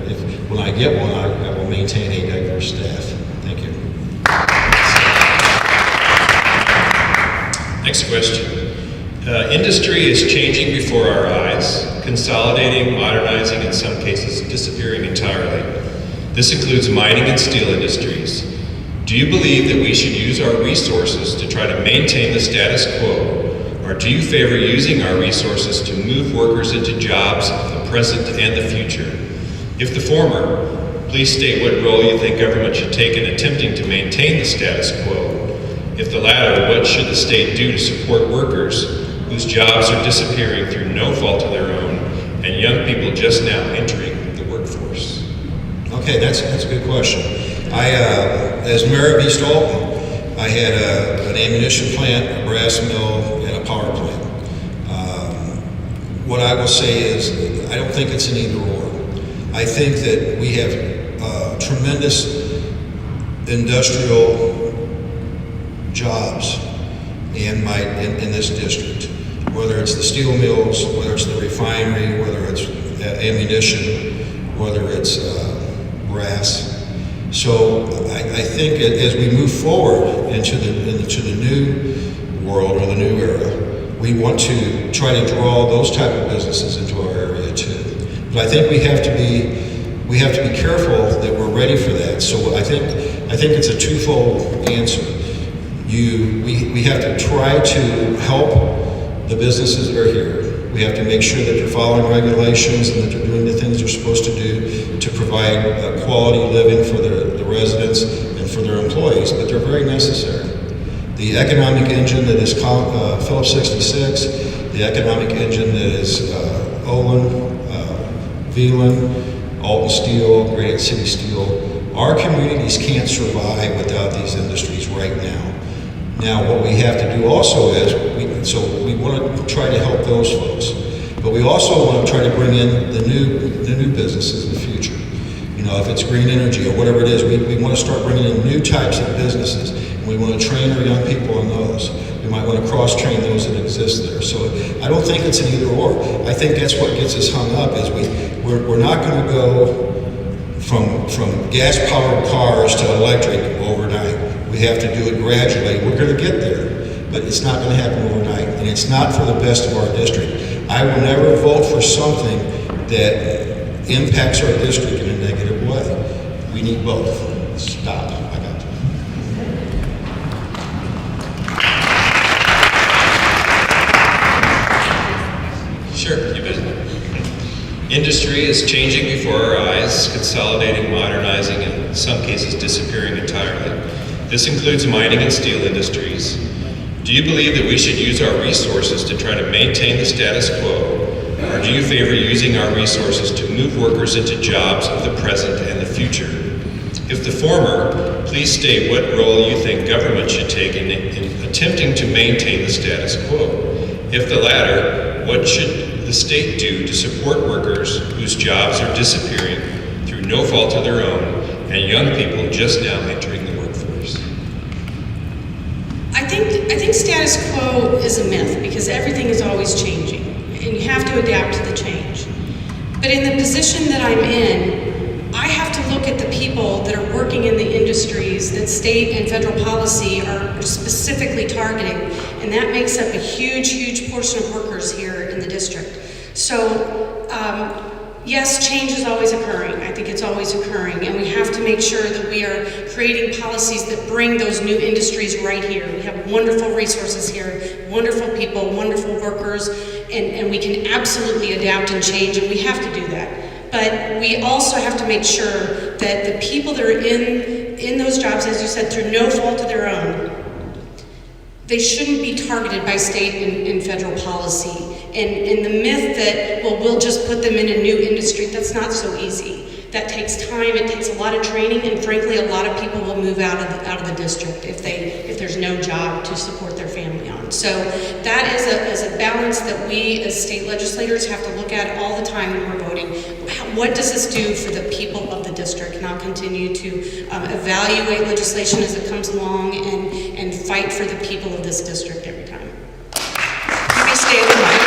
when I get one, I will maintain a diverse staff. Thank you. Next question. Industry is changing before our eyes, consolidating, modernizing, in some cases disappearing entirely. This includes mining and steel industries. Do you believe that we should use our resources to try to maintain the status quo, or do you favor using our resources to move workers into jobs of the present and the future? If the former, please state what role you think government should take in attempting to maintain the status quo. If the latter, what should the state do to support workers whose jobs are disappearing through no fault of their own, and young people just now entering the workforce? Okay, that's a good question. As mayor of East Alton, I had an ammunition plant, a brass mill, and a power plant. What I will say is, I don't think it's an either or. I think that we have tremendous industrial jobs in this district, whether it's the steel mills, whether it's the refinery, whether it's ammunition, whether it's brass. So I think as we move forward into the new world or the new era, we want to try to draw those type of businesses into our area too. But I think we have to be careful that we're ready for that. So I think it's a twofold answer. We have to try to help the businesses that are here. We have to make sure that they're following regulations and that they're doing the things they're supposed to do to provide quality living for the residents and for their employees, but they're very necessary. The economic engine that is Phillips 66, the economic engine that is Olin, Velan, Alton Steel, Granite City Steel, our communities can't survive without these industries right now. Now, what we have to do also is, we want to try to help those folks, but we also want to try to bring in the new businesses in the future. You know, if it's green energy or whatever it is, we want to start bringing in new types of businesses, and we want to train our young people on those. We might want to cross-train those that exist there. So I don't think it's an either-or. I think that's what gets us hung up, is we're not going to go from gas-powered cars to electric overnight. We have to do it gradually. We're going to get there, but it's not going to happen overnight, and it's not for the best of our district. I will never vote for something that impacts our district in a negative way. We need both. Stop. I got you. Sure, you bet. Industry is changing before our eyes, consolidating, modernizing, and in some cases disappearing entirely. This includes mining and steel industries. Do you believe that we should use our resources to try to maintain the status quo, or do you favor using our resources to move workers into jobs of the present and the future? If the former, please state what role you think government should take in attempting to maintain the status quo. If the latter, what should the state do to support workers whose jobs are disappearing through no fault of their own, and young people just now entering the workforce? I think status quo is a myth, because everything is always changing, and you have to adapt to the change. But in the position that I'm in, I have to look at the people that are working in the industries that state and federal policy are specifically targeting, and that makes up a huge portion of workers here in the district. So, yes, change is always occurring. I think it's always occurring, and we have to make sure that we are creating policies that bring those new industries right here. We have wonderful resources here, wonderful people, wonderful workers, and we can absolutely adapt and change, and we have to do that. But we also have to make sure that the people that are in those jobs, as you said, through no fault of their own, they shouldn't be targeted by state and federal policy. And the myth that, well, we'll just put them in a new industry, that's not so easy. That takes time, it takes a lot of training, and frankly, a lot of people will move out of the district if there's no job to support their family on. So that is a balance that we as state legislators have to look at all the time when we're voting. What does this do for the people of the district? And I'll continue to evaluate legislation as it comes along and fight for the people of this district every time. You may stay the mic.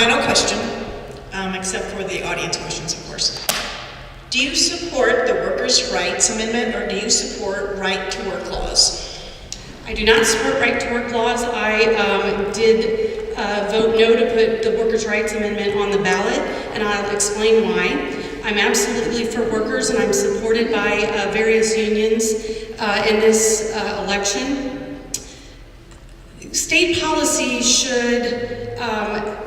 Final question, except for the audience questions, of course. Do you support the Workers' Rights Amendment, or do you support right to work laws? I do not support right to work laws. I did vote no to put the Workers' Rights Amendment on the ballot, and I'll explain why. I'm absolutely for workers, and I'm supported by various unions in this election. State policy should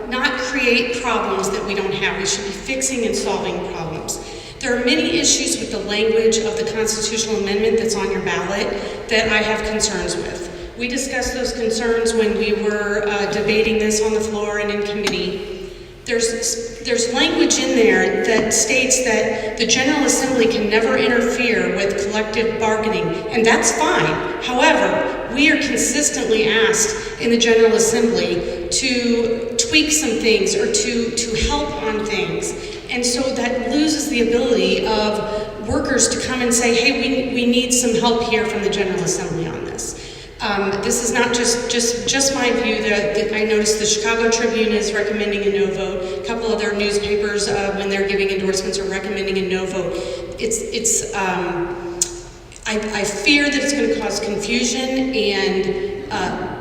not create problems that we don't have. We should be fixing and solving problems. There are many issues with the language of the constitutional amendment that's on your ballot that I have concerns with. We discussed those concerns when we were debating this on the floor and in committee. There's language in there that states that the General Assembly can never interfere with collective bargaining, and that's fine. However, we are consistently asked in the General Assembly to tweak some things or to help on things. And so that loses the ability of workers to come and say, hey, we need some help here from the General Assembly on this. This is not just my view. That I noticed the Chicago Tribune is recommending a no vote. A couple other newspapers, when they're giving endorsements, are recommending a no vote. I fear that it's going to cause confusion and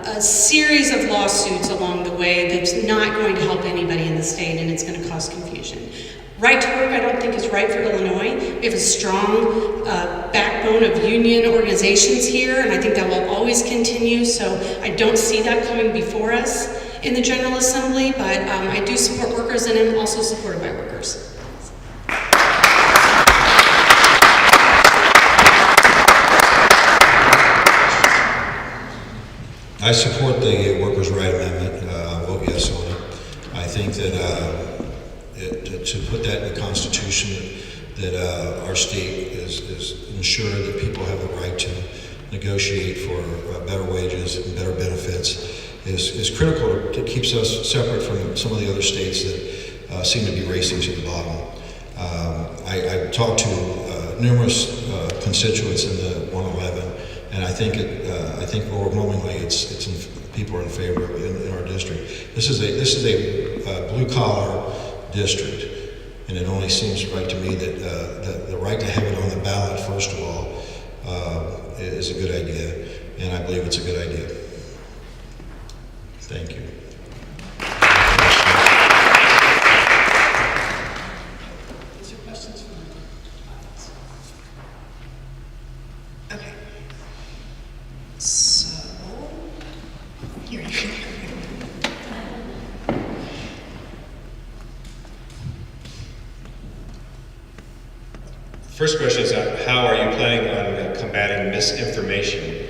a series of lawsuits along the way that's not going to help anybody in the state, and it's going to cause confusion. Right to work, I don't think is right for Illinois. We have a strong backbone of union organizations here, and I think that will always continue, so I don't see that coming before us in the General Assembly, but I do support workers, and I'm also supported by workers. I support the workers' right amendment. I'll vote yes on it. I think that to put that in the Constitution, that our state is ensured that people have the right to negotiate for better wages and better benefits is critical. It keeps us separate from some of the other states that seem to be racing to the bottom. I talked to numerous constituents in the 111, and I think overwhelmingly people are in favor of it in our district. This is a blue collar district, and it only seems right to me that the right to have it on the ballot, first of all, is a good idea, and I believe it's a good idea. Thank you. Is there questions from the audience? Okay. So, here you go. First question is, how are you planning on combating misinformation?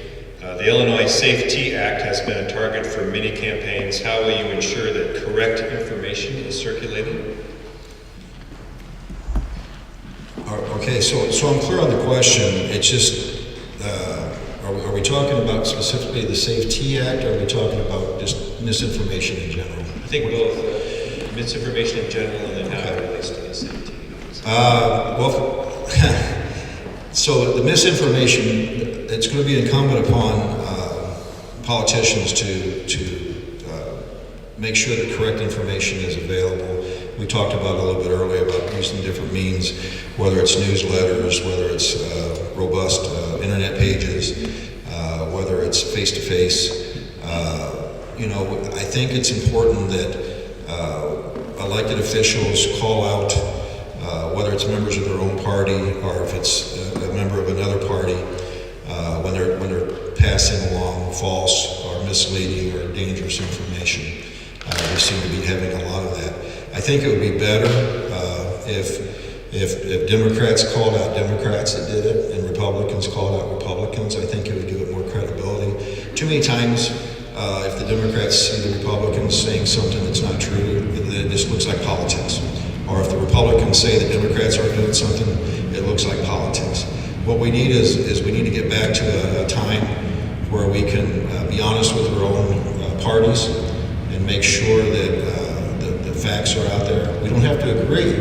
The Illinois SAFE-T Act has been a target for many campaigns. How will you ensure that correct information is circulated? Okay, so I'm clear on the question. It's just, are we talking about specifically the SAFE-T Act, or are we talking about just misinformation in general? I think both. Misinformation in general, and then how it relates to the SAFE-T. So the misinformation, it's going to be incumbent upon politicians to make sure that correct information is available. We talked about a little bit earlier about using different means, whether it's newsletters, whether it's robust internet pages, whether it's face-to-face. I think it's important that elected officials call out whether it's members of their own party or if it's a member of another party, when they're passing along false or misleading or dangerous information. We seem to be having a lot of that. I think it would be better if Democrats called out Democrats that did it and Republicans called out Republicans. I think it would give it more credibility. Too many times, if the Democrats see the Republicans saying something that's not true, it just looks like politics. Or if the Republicans say the Democrats are doing something, it looks like politics. What we need is we need to get back to a time where we can be honest with our own parties and make sure that the facts are out there. We don't have to agree,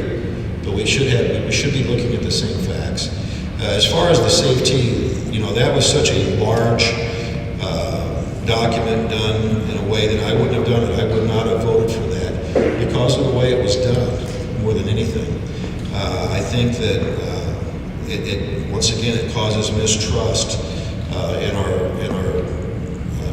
but we should be looking at the same facts. As far as the safety, that was such a large document done in a way that I wouldn't have done it. I would not have voted for that because of the way it was done, more than anything. I think that once again, it causes mistrust in our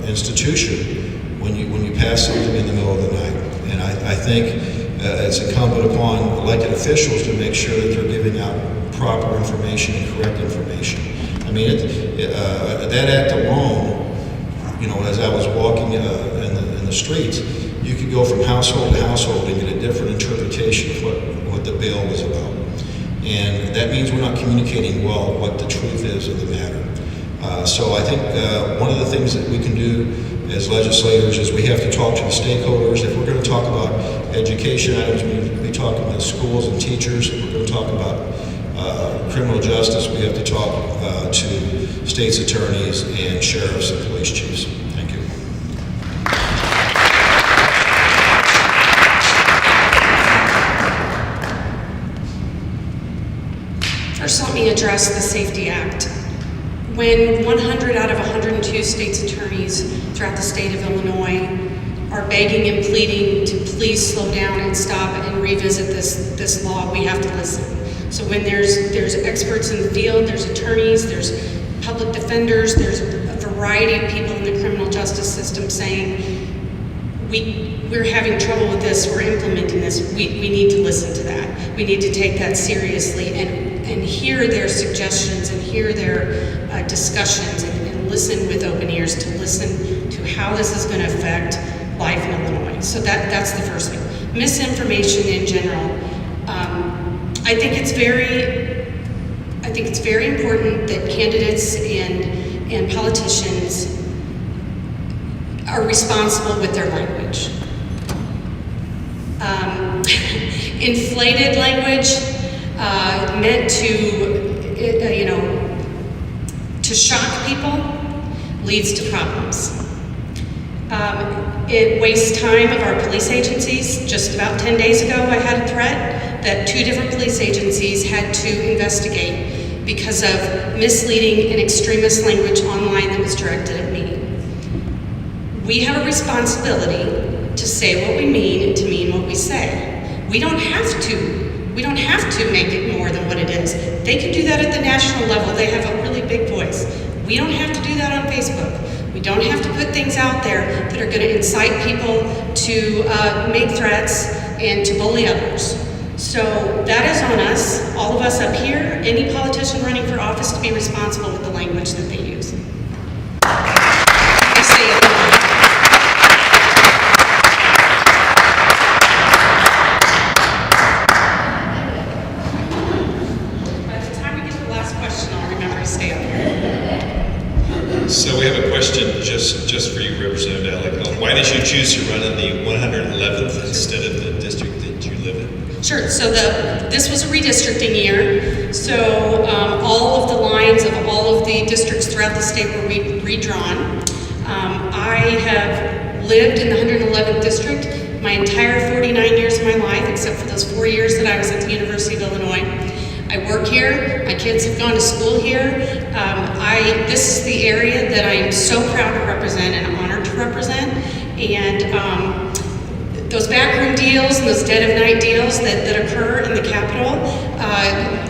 institution when you pass something in the middle of the night. And I think it's incumbent upon elected officials to make sure that they're giving out proper information and correct information. I mean, that act alone, as I was walking in the streets, you could go from household to household and get a different interpretation of what the bill was about. And that means we're not communicating well what the truth is of the matter. So I think one of the things that we can do as legislators is we have to talk to the stakeholders. If we're going to talk about education items, we need to be talking to schools and teachers. If we're going to talk about criminal justice, we have to talk to state's attorneys and sheriffs and police chiefs. Thank you. First, let me address the Safety Act. When 100 out of 102 state's attorneys throughout the state of Illinois are begging and pleading to please slow down and stop and revisit this law, we have to listen. So when there's experts in the field, there's attorneys, there's public defenders, there's a variety of people in the criminal justice system saying, we're having trouble with this, we're implementing this, we need to listen to that. We need to take that seriously and hear their suggestions and hear their discussions and listen with open ears to listen to how this is going to affect life in Illinois. So that's the first thing. Misinformation in general. I think it's very important that candidates and politicians are responsible with their language. Inflated language meant to shock people leads to problems. It wastes time of our police agencies. Just about 10 days ago, I had a threat that 2 different police agencies had to investigate because of misleading and extremist language online that was directed at me. We have a responsibility to say what we mean and to mean what we say. We don't have to make it more than what it is. They can do that at the national level. They have a really big voice. We don't have to do that on Facebook. We don't have to put things out there that are going to incite people to make threats and to bully others. So that is on us, all of us up here, any politician running for office, to be responsible with the language that they use. I say it. By the time we get to the last question, I'll remember to stay up here. So we have a question just for you, Representative Alec. Why did you choose to run in the 111th instead of the district that you live in? Sure. So this was a redistricting year. So all of the lines of all of the districts throughout the state were redrawn. I have lived in the 111th district my entire 49 years of my life, except for those 4 years that I was at the University of Illinois. I work here. My kids have gone to school here. This is the area that I am so proud to represent and honored to represent. And those backroom deals and those dead of night deals that occur in the Capitol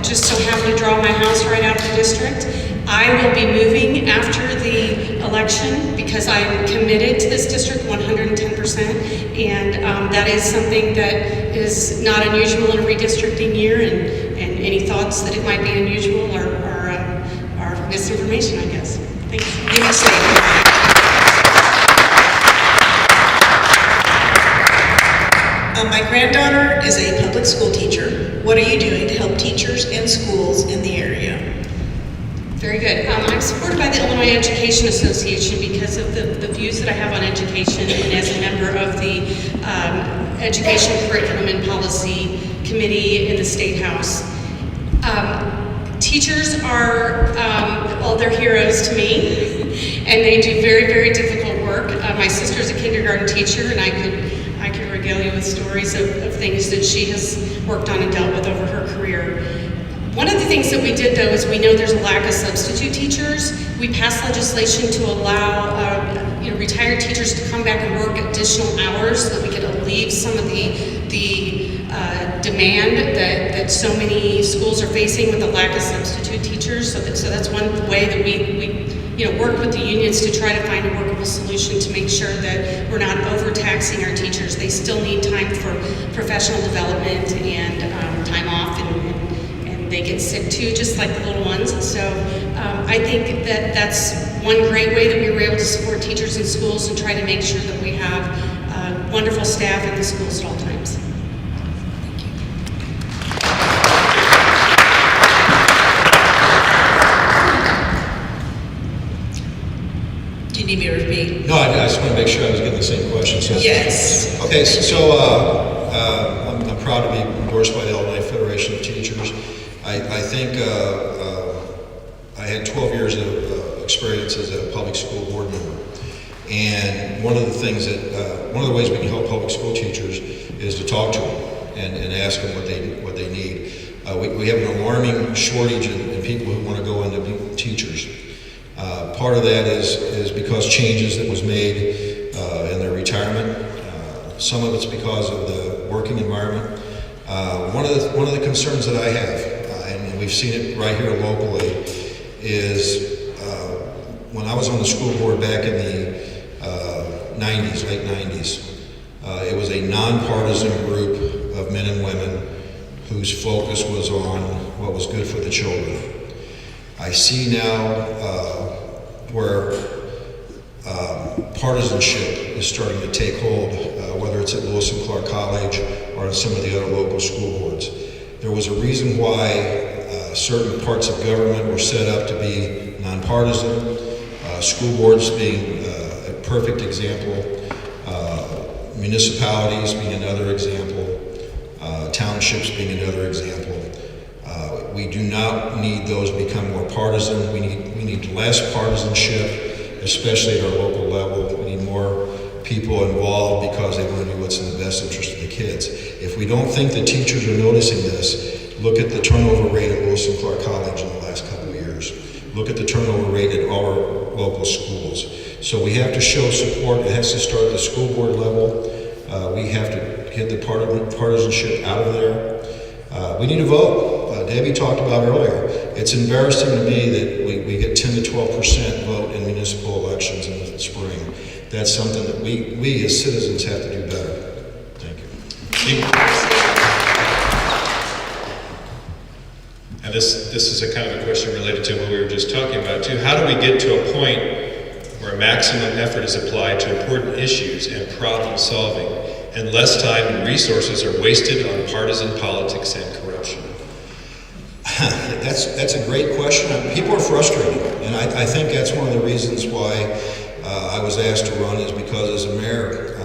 just so happen to draw my house right out of the district. I will be moving after the election because I'm committed to this district 110%, and that is something that is not unusual in a redistricting year, and any thoughts that it might be unusual are misinformation, I guess. Thank you. You may say my granddaughter is a public school teacher. What are you doing to help teachers and schools in the area? Very good. I'm supported by the Illinois Education Association because of the views that I have on education, and as a member of the Education Curriculum and Policy Committee in the State House. Teachers are, they're heroes to me, and they do very, very difficult work. My sister's a kindergarten teacher, and I could regale you with stories of things that she has worked on and dealt with over her career. One of the things that we did, though, is we know there's a lack of substitute teachers. We passed legislation to allow retired teachers to come back and work additional hours so that we could alleviate some of the demand that so many schools are facing with the lack of substitute teachers. So that's one way that we work with the unions to try to find a workable solution to make sure that we're not overtaxing our teachers. They still need time for professional development and time off, and they get sick too, just like the little ones. And so I think that's one great way that we were able to support teachers in schools and try to make sure that we have wonderful staff in the schools at all times. Do you need me to repeat? No, I just want to make sure I was getting the same question. So, yes. Okay, so I'm proud to be endorsed by the Illinois Federation of Teachers. I think I had 12 years of experience as a public school board member. And one of the things one of the ways we can help public school teachers is to talk to them and ask them what they need. We have an alarming shortage in people who want to go into be teachers. Part of that is because changes that was made in their retirement. Some of it's because of the working environment. One of the concerns that I have, and we've seen it right here locally, is when I was on the school board back in the 90s, late 90s, it was a nonpartisan group of men and women whose focus was on what was good for the children. I see now where partisanship is starting to take hold, whether it's at Lewis and Clark College or in some of the other local school boards. There was a reason why certain parts of government were set up to be nonpartisan, school boards being perfect example. Municipalities being another example. Townships being another example. We do not need those to become more partisan. We need less partisanship, especially at our local level. We need more people involved because they want to do what's in the best interest of the kids. If we don't think the teachers are noticing this, look at the turnover rate at Wilson Clark College in the last couple of years. Look at the turnover rate at our local schools. So we have to show support. It has to start at the school board level. We have to get the partisanship out of there. We need to vote. Debbie talked about earlier. It's embarrassing to me that we get 10 to 12% vote in municipal elections in the spring. That's something that we as citizens have to do better. Thank you. And this is a kind of a question related to what we were just talking about too. How do we get to a point where maximum effort is applied to important issues and problem solving, and less time and resources are wasted on partisan politics and corruption? That's a great question. People are frustrated, and I think that's one of the reasons why I was asked to run, is because as a mayor,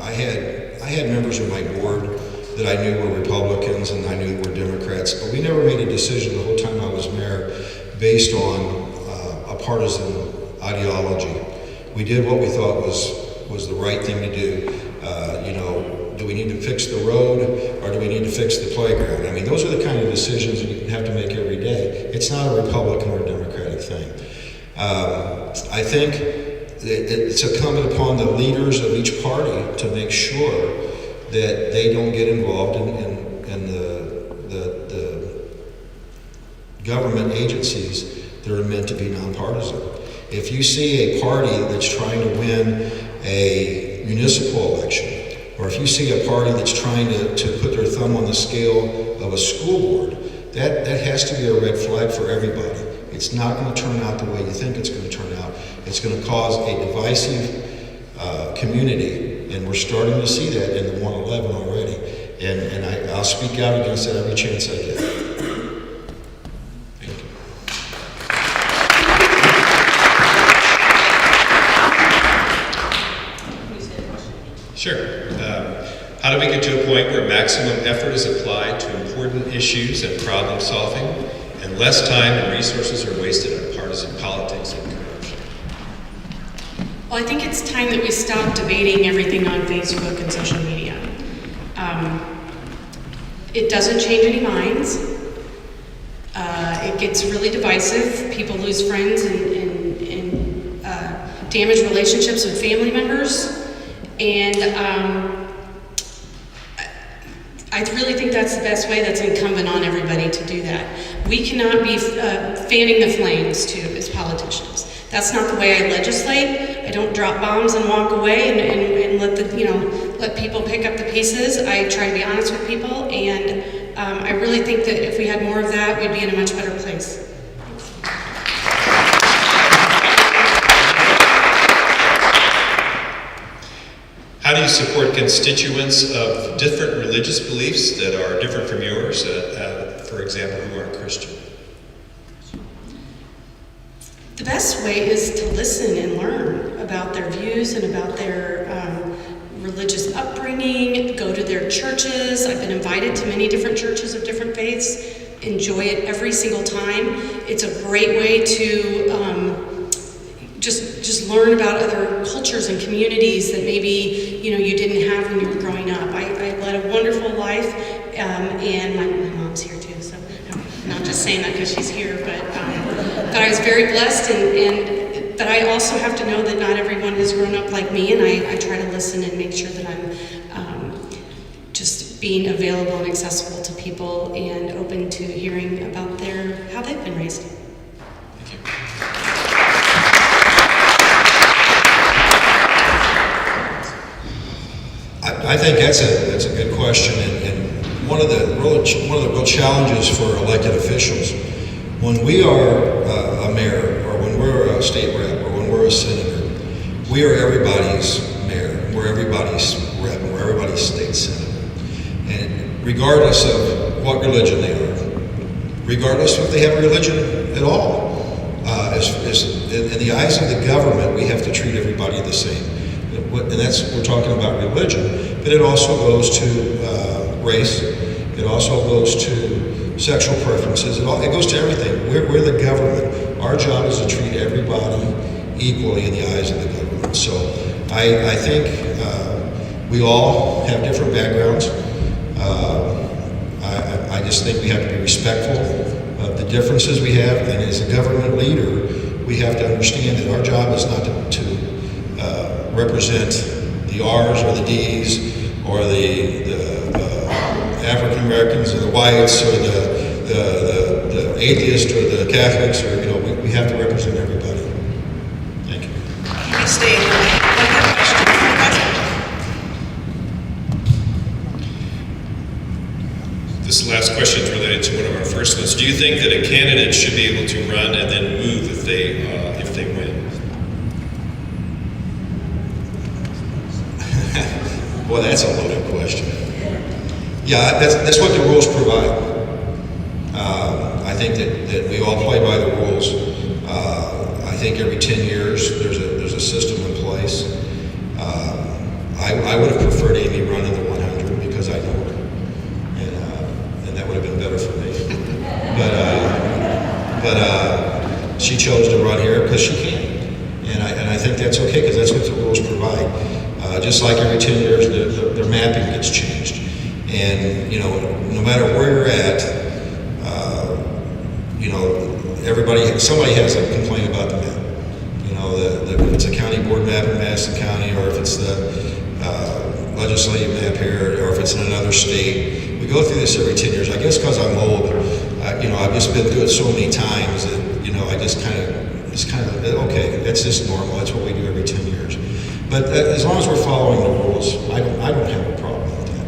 I had members of my board that I knew were Republicans and I knew were Democrats, but we never made a decision the whole time I was mayor based on a partisan ideology. We did what we thought was the right thing to do. Do we need to fix the road, or do we need to fix the playground? I mean, those are the kind of decisions that you have to make every day. It's not a Republican or Democratic thing. I think it's incumbent upon the leaders of each party to make sure that they don't get involved in the government agencies that are meant to be nonpartisan. If you see a party that's trying to win a municipal election, or if you see a party that's trying to put their thumb on the scale of a school board, that has to be a red flag for everybody. It's not going to turn out the way you think it's going to turn out. It's going to cause a divisive community, and we're starting to see that in the 111 already. And I'll speak out against that every chance I get. Thank you. Sure. How do we get to a point where maximum effort is applied to important issues and problem solving, and less time and resources are wasted on partisan politics and corruption? Well, I think it's time that we stop debating everything on Facebook and social media. It doesn't change any minds. It gets really divisive. People lose friends and damage relationships with family members. And I really think that's the best way. That's incumbent on everybody to do that. We cannot be fanning the flames too as politicians. That's not the way I legislate. I don't drop bombs and walk away and let people pick up the pieces. I try to be honest with people, and I really think that if we had more of that, we'd be in a much better place. How do you support constituents of different religious beliefs that are different from yours, for example, who aren't Christian? The best way is to listen and learn about their views and about their religious upbringing, go to their churches. I've been invited to many different churches of different faiths, enjoy it every single time. It's a great way to just learn about other cultures and communities that maybe you didn't have when you were growing up. I led a wonderful life, and my mom's here too, so I'm not just saying that because she's here, but I was very blessed, but I also have to know that not everyone has grown up like me, and I try to listen and make sure that I'm just being available and accessible to people and open to hearing about how they've been raised. Thank you. I think that's a good question, and one of the real challenges for elected officials, when we are a mayor, or when we're a state rep, or when we're a senator, we are everybody's mayor, we're everybody's rep, we're everybody's state senator, and regardless of what religion they are, regardless if they have a religion at all, in the eyes of the government, we have to treat everybody the same. And that's, we're talking about religion, but it also goes to race. It also goes to sexual preferences. It goes to everything. We're the government. Our job is to treat everybody equally in the eyes of the government. So I think we all have different backgrounds. I just think we have to be respectful of the differences we have, and as a government leader, we have to understand that our job is not to represent the R's or the D's or the African Americans or the whites or the atheists or the Catholics, or we have to represent everybody. Thank you. You may stay. This last question is related to one of our first ones. Do you think that a candidate should be able to run and then move if they win? Well, that's a loaded question. Yeah, that's what the rules provide. I think that we all play by the rules. I think every 10 years there's a system in place. I would have preferred Amy run in the 100 because I know her, and that would have been better for me. But she chose to run here because she can, and I think that's okay because that's what the rules provide. Just like every 10 years, their mapping gets changed. And, no matter where you're at, somebody has a complaint about the map. If it's a county board map in Madison County, or if it's the legislative map here, or if it's in another state. We go through this every 10 years. I guess because I'm old, I've just been through it so many times that, I just it's kind of, okay, that's just normal. That's what we do every 10 years. But as long as we're following the rules, I don't have a problem with that.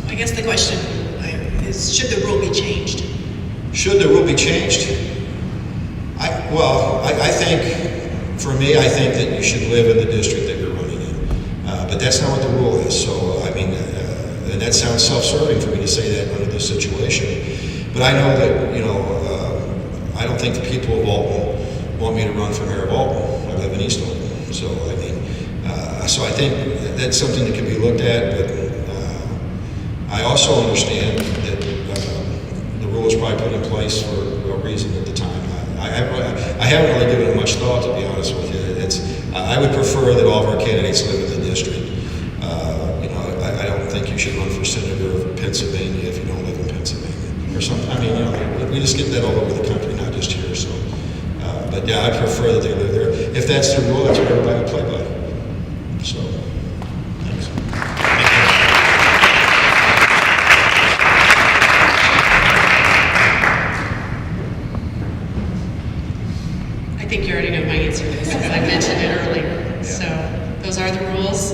No. I guess the question is, should the rule be changed? Should the rule be changed? I think, for me, I think that you should live in the district that you're running in. But that's not what the rule is. So, and that sounds self-serving for me to say that under this situation. But I know that, I don't think the people of Alton want me to run for mayor of Alton. I live in East Alton. So, so I think that's something that can be looked at, but I also understand that the rule was probably put in place for a reason at the time. I haven't really given it much thought, to be honest with you. I would prefer that all of our candidates live in the district. I don't think you should run for senator of Pennsylvania if you don't live in Pennsylvania or something. We just get that all over the country, not just here. So, but yeah, I prefer that they live there. If that's the rule, that's what everybody would play by. So, thanks. I think you already know my answer to this, because I mentioned it earlier. So those are the rules,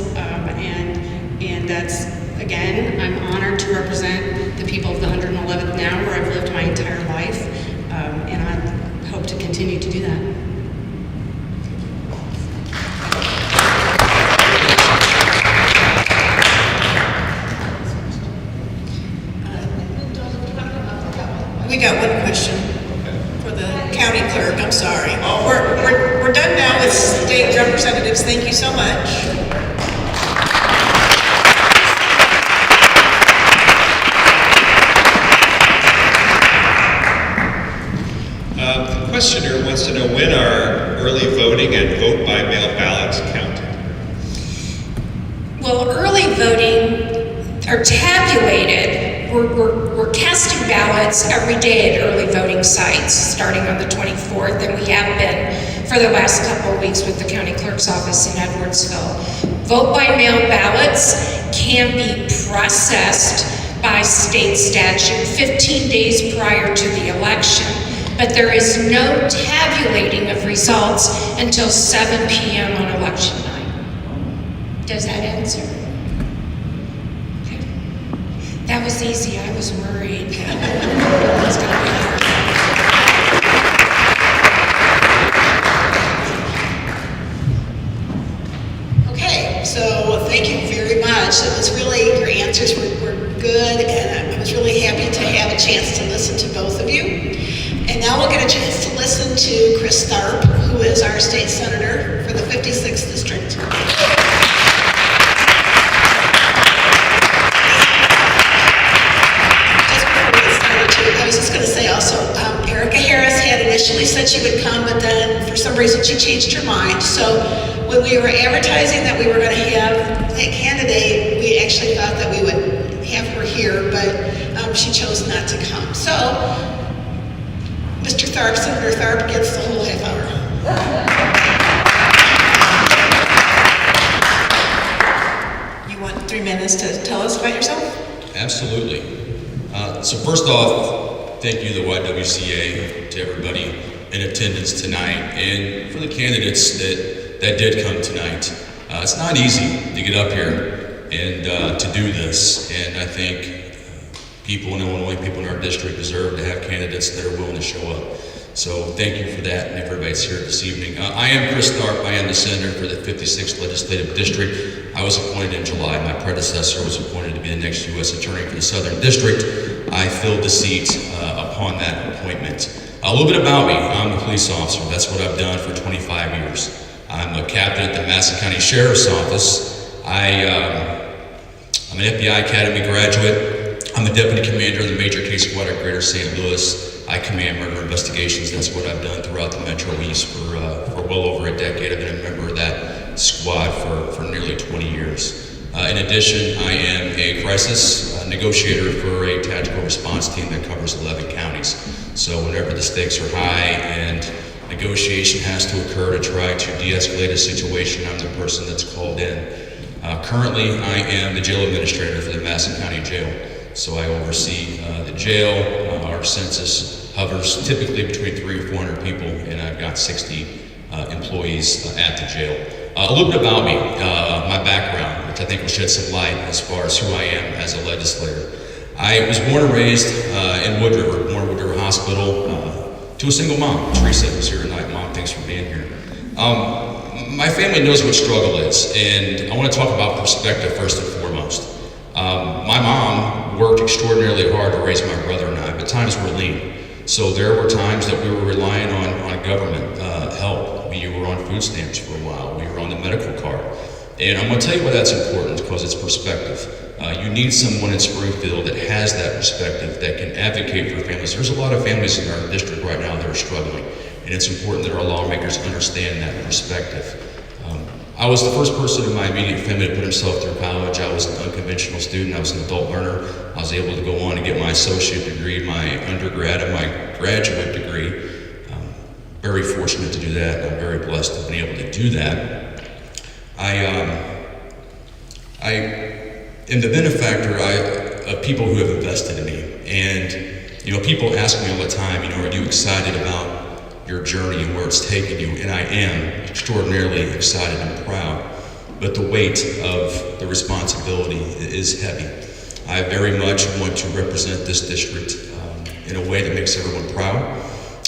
and that's, again, I'm honored to represent the people of the 111th now, where I've lived my entire life, and I hope to continue to do that. We got one question for the county clerk. I'm sorry. We're done now with state representatives. Thank you so much. The questioner wants to know, when are early voting and vote by mail ballots counted? Well, early voting are tabulated. We're casting ballots every day at early voting sites, starting on the 24th, and we have been for the last couple of weeks with the county clerk's office in Edwardsville. Vote by mail ballots can be processed by state statute 15 days prior to the election, but there is no tabulating of results until 7 p.m. on election night. Does that answer? That was easy. I was worried. It was gonna be hard. Okay, so thank you very much. It was really, your answers were good, and I was really happy to have a chance to listen to both of you. And now we'll get a chance to listen to Chris Tharp, State Senator for the 56th District. I was just going to say also, Erica Harris had initially said she would come, but then for some reason she changed her mind. So when we were advertising that we were going to have that candidate, we actually thought that we would have her here, but she chose not to come. So Mr. Tharp, Senator Tharp gets the whole half hour. You want 3 minutes to tell us about yourself? Absolutely. So first off, thank you, the YWCA, to everybody in attendance tonight, and for the candidates that did come tonight. It's not easy to get up here and to do this, and I think people in Illinois, people in our district deserve to have candidates that are willing to show up. So thank you for that, and everybody's here this evening. I am Chris Tharp. I am the senator for the 56th Legislative District. I was appointed in July. My predecessor was appointed to be the next U.S. Attorney for the Southern District. I filled the seat upon that appointment. A little bit about me. I'm a police officer. That's what I've done for 25 years. I'm a captain at the Madison County Sheriff's Office. I'm an FBI Academy graduate. I'm a deputy commander of the Major Case Squad at Greater St. Louis. I command murder investigations. That's what I've done throughout the Metro East for well over a decade. I've been a member of that squad for nearly 20 years. In addition, I am a crisis negotiator for a tactical response team that covers 11 counties. So whenever the stakes are high and negotiation has to occur to try to de-escalate a situation, I'm the person that's called in. Currently, I am the jail administrator for the Madison County Jail. So I oversee the jail. Our census hovers typically between 300 or 400 people, and I've got 60 employees at the jail. A little bit about me, my background, which I think will shed some light as far as who I am as a legislator. I was born and raised in Wood River, born in Wood River Hospital, to a single mom. Teresa, who's here tonight. Mom, thanks for being here. My family knows what struggle is, and I want to talk about perspective first and foremost. My mom worked extraordinarily hard to raise my brother and I, but times were lean. So there were times that we were relying on government help. We were on food stamps for a while. We were on the medical card. And I'm going to tell you why that's important, because it's perspective. You need someone in Springfield that has that perspective, that can advocate for families. There's a lot of families in our district right now that are struggling, and it's important that our lawmakers understand that perspective. I was the first person in my immediate family to put himself through college. I was an unconventional student. I was an adult learner. I was able to go on and get my associate degree, my undergrad, and my graduate degree. Very fortunate to do that. I'm very blessed to have been able to do that. I am the benefactor of people who have invested in me. And, people ask me all the time, are you excited about your journey and where it's taken you? And I am extraordinarily excited and proud. But the weight of the responsibility is heavy. I very much want to represent this district in a way that makes everyone proud.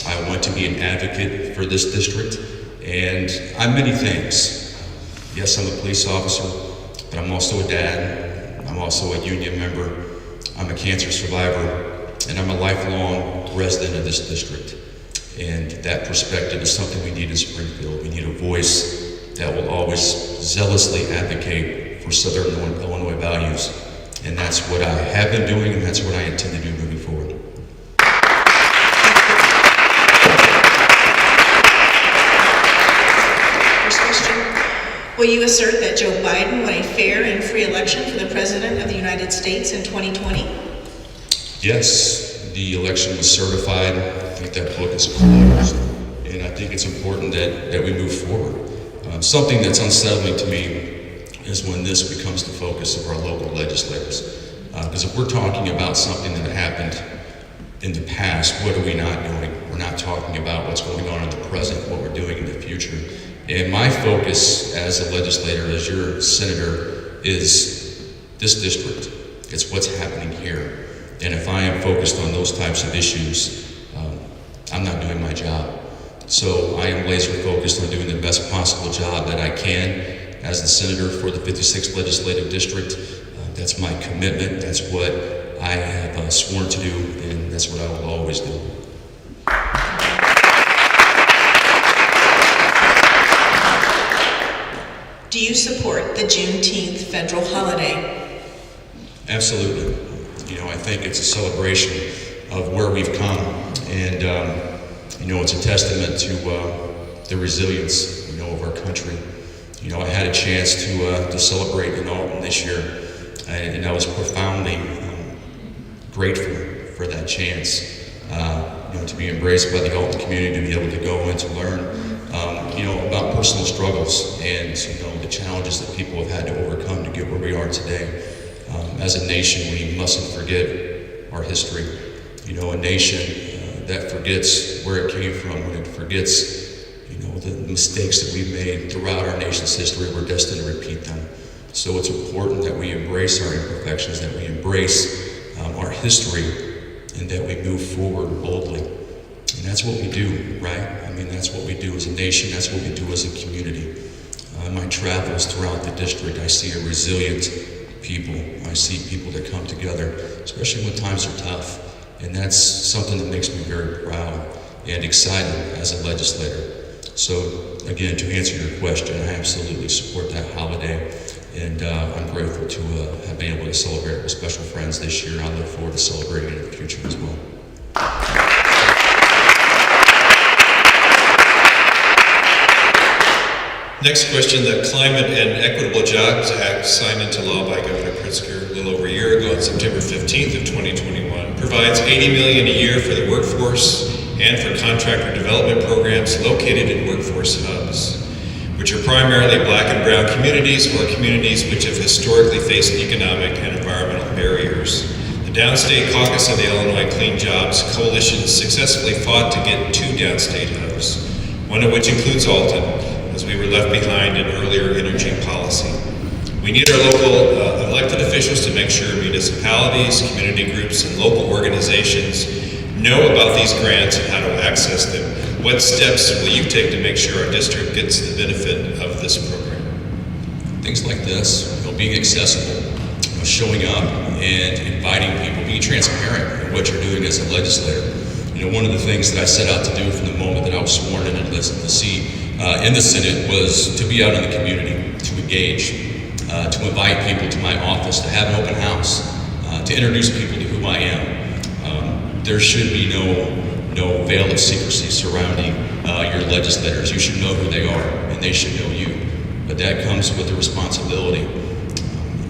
I want to be an advocate for this district, and I'm many things. Yes, I'm a police officer, but I'm also a dad. I'm also a union member. I'm a cancer survivor, and I'm a lifelong resident of this district. And that perspective is something we need in Springfield. We need a voice that will always zealously advocate for Southern Illinois values. And that's what I have been doing, and that's what I intend to do moving forward. Will you assert that Joe Biden won a fair and free election for the President of the United States in 2020? Yes, the election was certified. I think that book is closed. And I think it's important that we move forward. Something that's unsettling to me is when this becomes the focus of our local legislators. Because if we're talking about something that happened in the past, what are we not doing? We're not talking about what's going on in the present, what we're doing in the future. And my focus as a legislator, as your senator, is this district. It's what's happening here. And if I am focused on those types of issues, I'm not doing my job. So I am laser focused on doing the best possible job that I can as the senator for the 56th Legislative District. That's my commitment. That's what I have sworn to do, and that's what I will always do. Do you support the Juneteenth federal holiday? Absolutely. I think it's a celebration of where we've come, and it's a testament to the resilience, of our country. I had a chance to celebrate in Alton this year, and I was profoundly grateful for that chance. To be embraced by the Alton community, to be able to go and to learn, about personal struggles and the challenges that people have had to overcome to get where we are today. As a nation, we mustn't forget our history. A nation that forgets where it came from, when it forgets, the mistakes that we've made throughout our nation's history, we're destined to repeat them. So it's important that we embrace our imperfections, that we embrace our history, and that we move forward boldly. And that's what we do, right? That's what we do as a nation, that's what we do as a community. In my travels throughout the district, I see a resilient people. I see people that come together, especially when times are tough. And that's something that makes me very proud and excited as a legislator. So again, to answer your question, I absolutely support that holiday. And I'm grateful to have been able to celebrate it with special friends this year. And I look forward to celebrating it in the future as well. Next question. The Climate and Equitable Jobs Act, signed into law by Governor Pritzker a little over a year ago on September 15th of 2021, provides $80 million a year for the workforce and for contractor development programs located in workforce hubs, which are primarily Black and brown communities or communities which have historically faced economic and environmental barriers. The Downstate Caucus of the Illinois Clean Jobs Coalition successfully fought to get 2 downstate hubs, one of which includes Alton, as we were left behind in earlier energy policy. We need our local elected officials to make sure municipalities, community groups, and local organizations know about these grants and how to access them. What steps will you take to make sure our district gets the benefit of this program? Things like this, being accessible, showing up and inviting people, being transparent in what you're doing as a legislator. One of the things that I set out to do from the moment that I was sworn in the seat in the Senate was to be out in the community, to engage, to invite people to my office, to have an open house, to introduce people to who I am. There should be no veil of secrecy surrounding your legislators. You should know who they are, and they should know you. But that comes with the responsibility.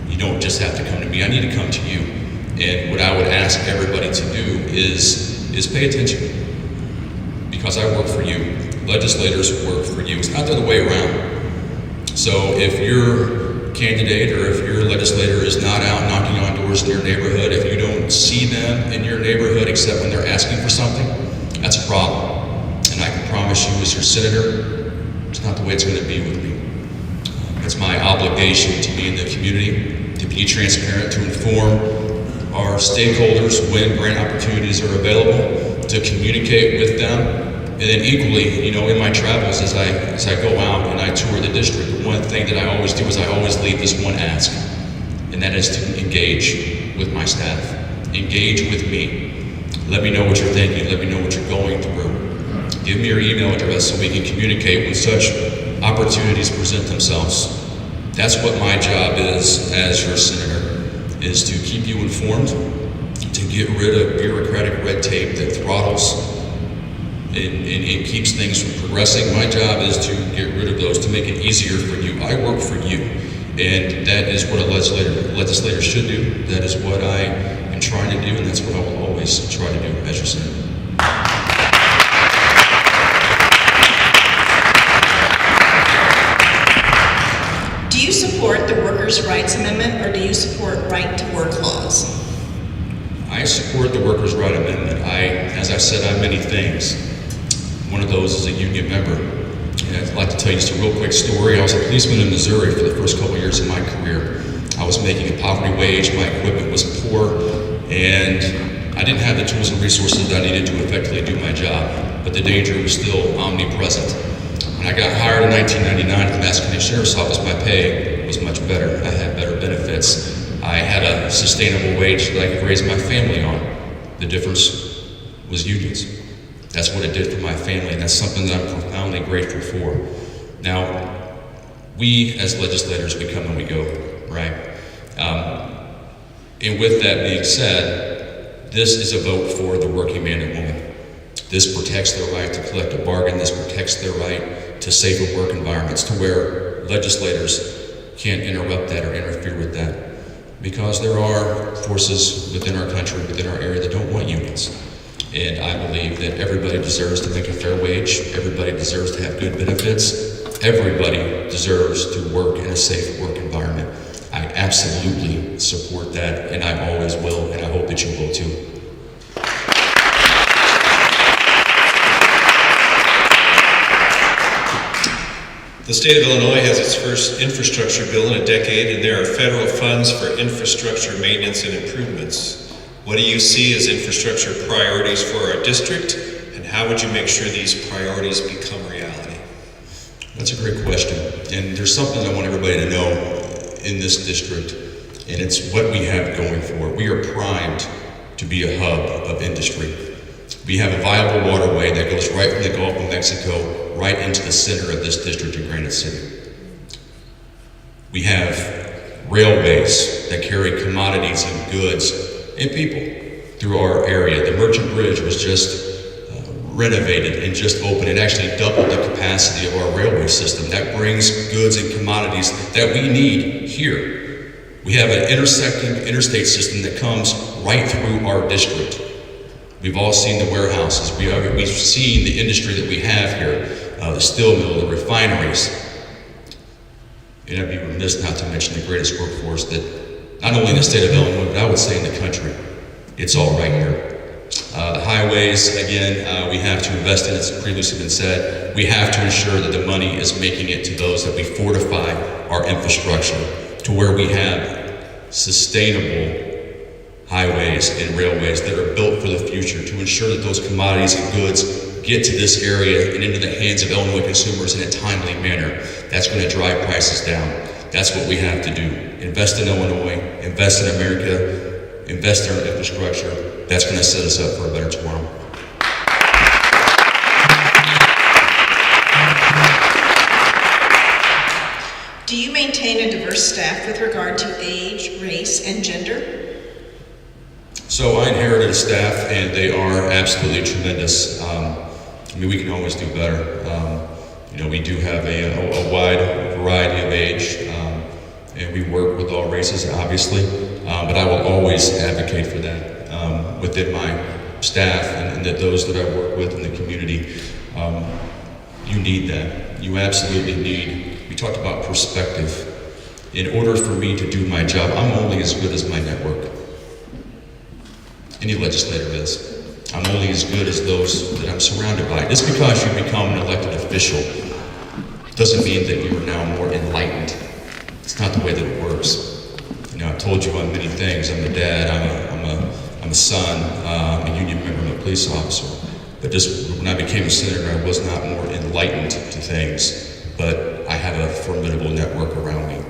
You don't just have to come to me. I need to come to you. And what I would ask everybody to do is pay attention, because I work for you. Legislators work for you. It's not the other way around. So if your candidate or if your legislator is not out knocking on doors in your neighborhood, if you don't see them in your neighborhood except when they're asking for something, that's a problem. And I can promise you, as your senator, it's not the way it's going to be with me. It's my obligation to be in the community, to be transparent, to inform our stakeholders when grant opportunities are available, to communicate with them. And then equally, in my travels, as I go out and I tour the district, the one thing that I always do is I always leave this one ask, and that is to engage with my staff. Engage with me. Let me know what you're thinking. Let me know what you're going through. Give me your email address so we can communicate when such opportunities present themselves. That's what my job is as your senator, is to keep you informed, to get rid of bureaucratic red tape that throttles and keeps things from progressing. My job is to get rid of those, to make it easier for you. I work for you, and that is what a legislator should do. That is what I am trying to do, and that's what I will always try to do as your senator. Do you support the Workers' Rights Amendment, or do you support right to work laws? I support the Workers' Right Amendment. As I said, I'm many things. One of those is a union member. And I'd like to tell you just a real quick story. I was a policeman in Missouri for the first couple of years of my career. I was making a poverty wage, my equipment was poor, and I didn't have the tools and resources that I needed to effectively do my job, but the danger was still omnipresent. When I got hired in 1999 at the Massachusetts Sheriff's Office, my pay was much better. I had better benefits. I had a sustainable wage that I could raise my family on. The difference was unions. That's what it did for my family, and that's something that I'm profoundly grateful for. Now, We as legislators, we come and we go, right? And with that being said, this is a vote for the working man and woman. This protects their right to collective bargain. This protects their right to safer work environments, to where legislators can't interrupt that or interfere with that. Because there are forces within our country, within our area, that don't want unions. And I believe that everybody deserves to make a fair wage. Everybody deserves to have good benefits. Everybody deserves to work in a safe work environment. I absolutely support that, and I always will, and I hope that you will too. The state of Illinois has its first infrastructure bill in a decade, and there are federal funds for infrastructure maintenance and improvements. What do you see as infrastructure priorities for our district, and how would you make sure these priorities become reality? That's a great question, and there's something I want everybody to know in this district, and it's what we have going for it. We are primed to be a hub of industry. We have a viable waterway that goes right from the Gulf of Mexico right into the center of this district in Granite City. We have railways that carry commodities and goods and people through our area. The Merchant Bridge was just renovated and just opened. It actually doubled the capacity of our railway system. That brings goods and commodities that we need here. We have an intersecting interstate system that comes right through our district. We've all seen the warehouses. We've seen the industry that we have here, the steel mill, the refineries. And I'd be remiss not to mention the greatest workforce that not only in the state of Illinois, but I would say in the country. It's all right here. The highways, again, we have to invest in, it's previously been said. We have to ensure that the money is making it to those, that we fortify our infrastructure to where we have sustainable highways and railways that are built for the future, to ensure that those commodities and goods get to this area and into the hands of Illinois consumers in a timely manner. That's going to drive prices down. That's what we have to do. Invest in Illinois, invest in America, invest in our infrastructure. That's going to set us up for a better tomorrow. Do you maintain a diverse staff with regard to age, race, and gender? So I inherited a staff, and they are absolutely tremendous. We can always do better. We do have a wide variety of age, and we work with all races, obviously. But I will always advocate for that within my staff and those that I work with in the community. You need that. You absolutely need. We talked about perspective. In order for me to do my job, I'm only as good as my network. Any legislator is. I'm only as good as those that I'm surrounded by. Just because you become an elected official doesn't mean that you are now more enlightened. It's not the way that it works. I've told you on many things. I'm a dad, I'm a son, I'm a union member, I'm a police officer. But just when I became a senator, I was not more enlightened to things. But I have a formidable network around me.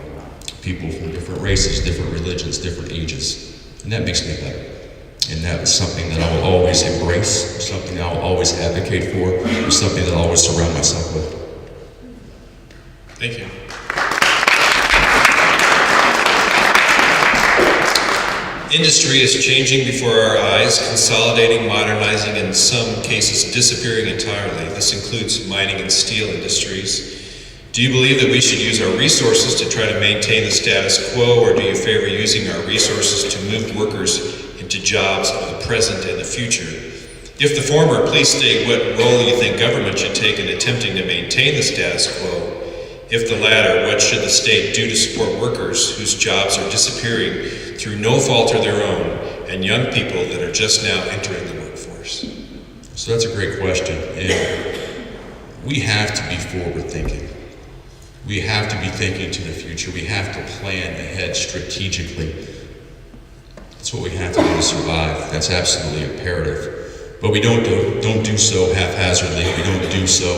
People from different races, different religions, different ages. And that makes me better. And that is something that I will always embrace, something I will always advocate for, and something that I'll always surround myself with. Thank you. Industry is changing before our eyes, consolidating, modernizing, in some cases disappearing entirely. This includes mining and steel industries. Do you believe that we should use our resources to try to maintain the status quo, or do you favor using our resources to move workers into jobs of the present and the future? If the former, please state what role you think government should take in attempting to maintain the status quo. If the latter, what should the state do to support workers whose jobs are disappearing through no fault of their own, and young people that are just now entering the workforce? So that's a great question, and we have to be forward thinking. We have to be thinking to the future. We have to plan ahead strategically. That's what we have to do to survive. That's absolutely imperative. But we don't do so haphazardly. We don't do so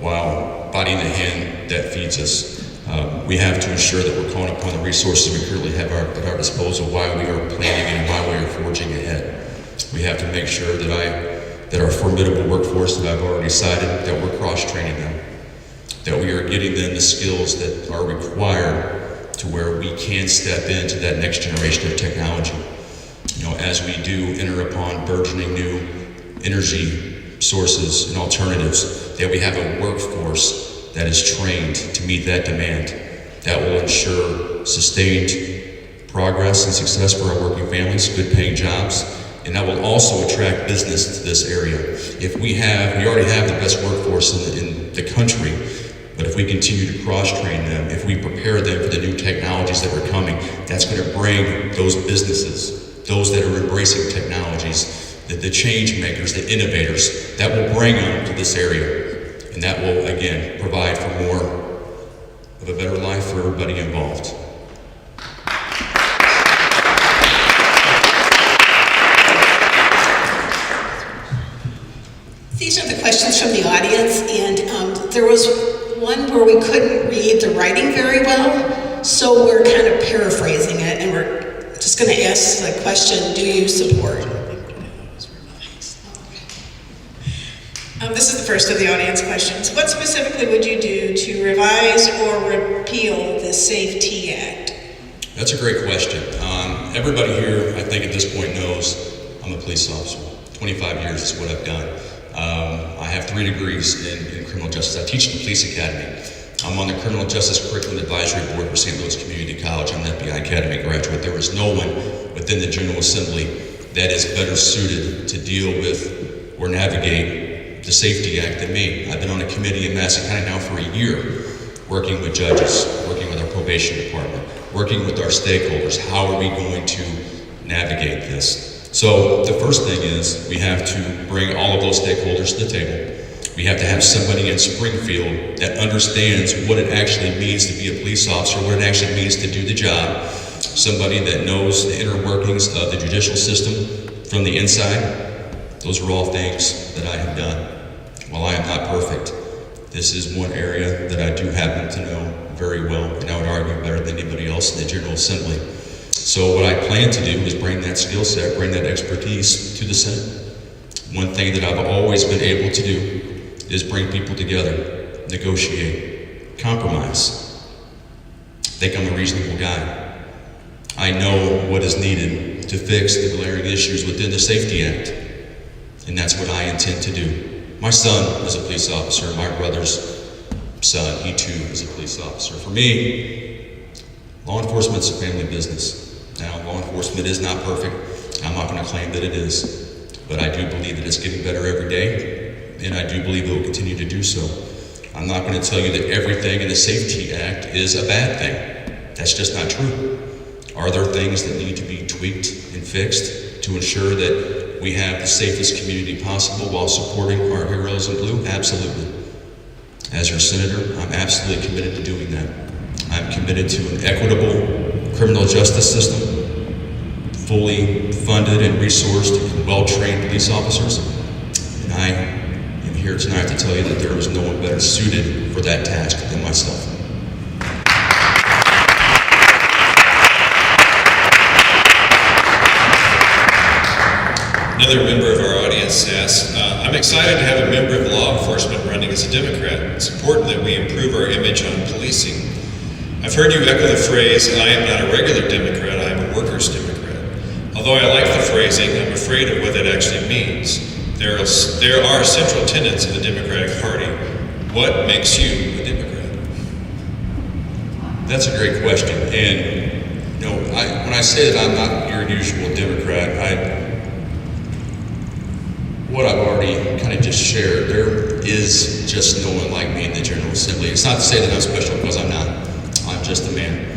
while biting the hand that feeds us. We have to ensure that we're calling upon the resources we currently have at our disposal while we are planning and while we are forging ahead. We have to make sure that our formidable workforce that I've already cited, that we're cross-training them. that we are getting them the skills that are required to where we can step into that next generation of technology. You know, as we do enter upon burgeoning new energy sources and alternatives, that we have a workforce that is trained to meet that demand, that will ensure sustained progress and success for our working families, good paying jobs, and that will also attract business to this area. If we already have the best workforce in the country, but if we continue to cross-train them, if we prepare them for the new technologies that are coming, that's going to bring those businesses, those that are embracing technologies, the change makers, the innovators, that will bring them to this area. And that will, again, provide for more of a better life for everybody involved. These are the questions from the audience, and there was one where we couldn't read the writing very well, so we're kind of paraphrasing it, and we're just going to ask the question, do you support? This is the first of the audience questions. What specifically would you do to revise or repeal the SAFE-T Act? That's a great question. Everybody here, I think at this point, knows I'm a police officer. 25 years is what I've done. I have 3 degrees in criminal justice. I teach at the police academy. I'm on the Criminal Justice Curriculum Advisory Board for St. Louis Community College. I'm an FBI Academy graduate. There is no one within the General Assembly that is better suited to deal with or navigate the SAFE-T Act than me. I've been on a committee in Madison County now for a year, working with judges, working with our probation department, working with our stakeholders. How are we going to navigate this? So the first thing is we have to bring all of those stakeholders to the table. We have to have somebody in Springfield that understands what it actually means to be a police officer, what it actually means to do the job. Somebody that knows the inner workings of the judicial system from the inside. Those are all things that I have done. While I am not perfect, this is one area that I do happen to know very well, and I would argue better than anybody else in the General Assembly. So what I plan to do is bring that skill set, bring that expertise to the Senate. One thing that I've always been able to do is bring people together, negotiate, compromise. I think I'm a reasonable guy. I know what is needed to fix the glaring issues within the SAFE-T Act, and that's what I intend to do. My son is a police officer, my brother's son, he too is a police officer. For me, law enforcement's a family business. Now, law enforcement is not perfect. I'm not going to claim that it is, but I do believe that it's getting better every day, and I do believe it will continue to do so. I'm not going to tell you that everything in the SAFE-T Act is a bad thing. That's just not true. Are there things that need to be tweaked and fixed to ensure that we have the safest community possible while supporting our heroes in blue? Absolutely. As your senator, I'm absolutely committed to doing that. I'm committed to an equitable criminal justice system, fully funded and resourced and well-trained police officers. And I am here tonight to tell you that there is no one better suited for that task than myself. Another member of our audience asks, I'm excited to have a member of law enforcement running as a Democrat. It's important that we improve our image on policing. I've heard you echo the phrase, I am not a regular Democrat, I am a workers' Democrat. Although I like the phrasing, I'm afraid of what that actually means. There are central tenets of the Democratic Party. What makes you a Democrat? That's a great question. And, when I say that I'm not your usual Democrat, what I've already kind of just shared, there is just no one like me in the General Assembly. It's not to say that I'm special, because I'm not. I'm just a man.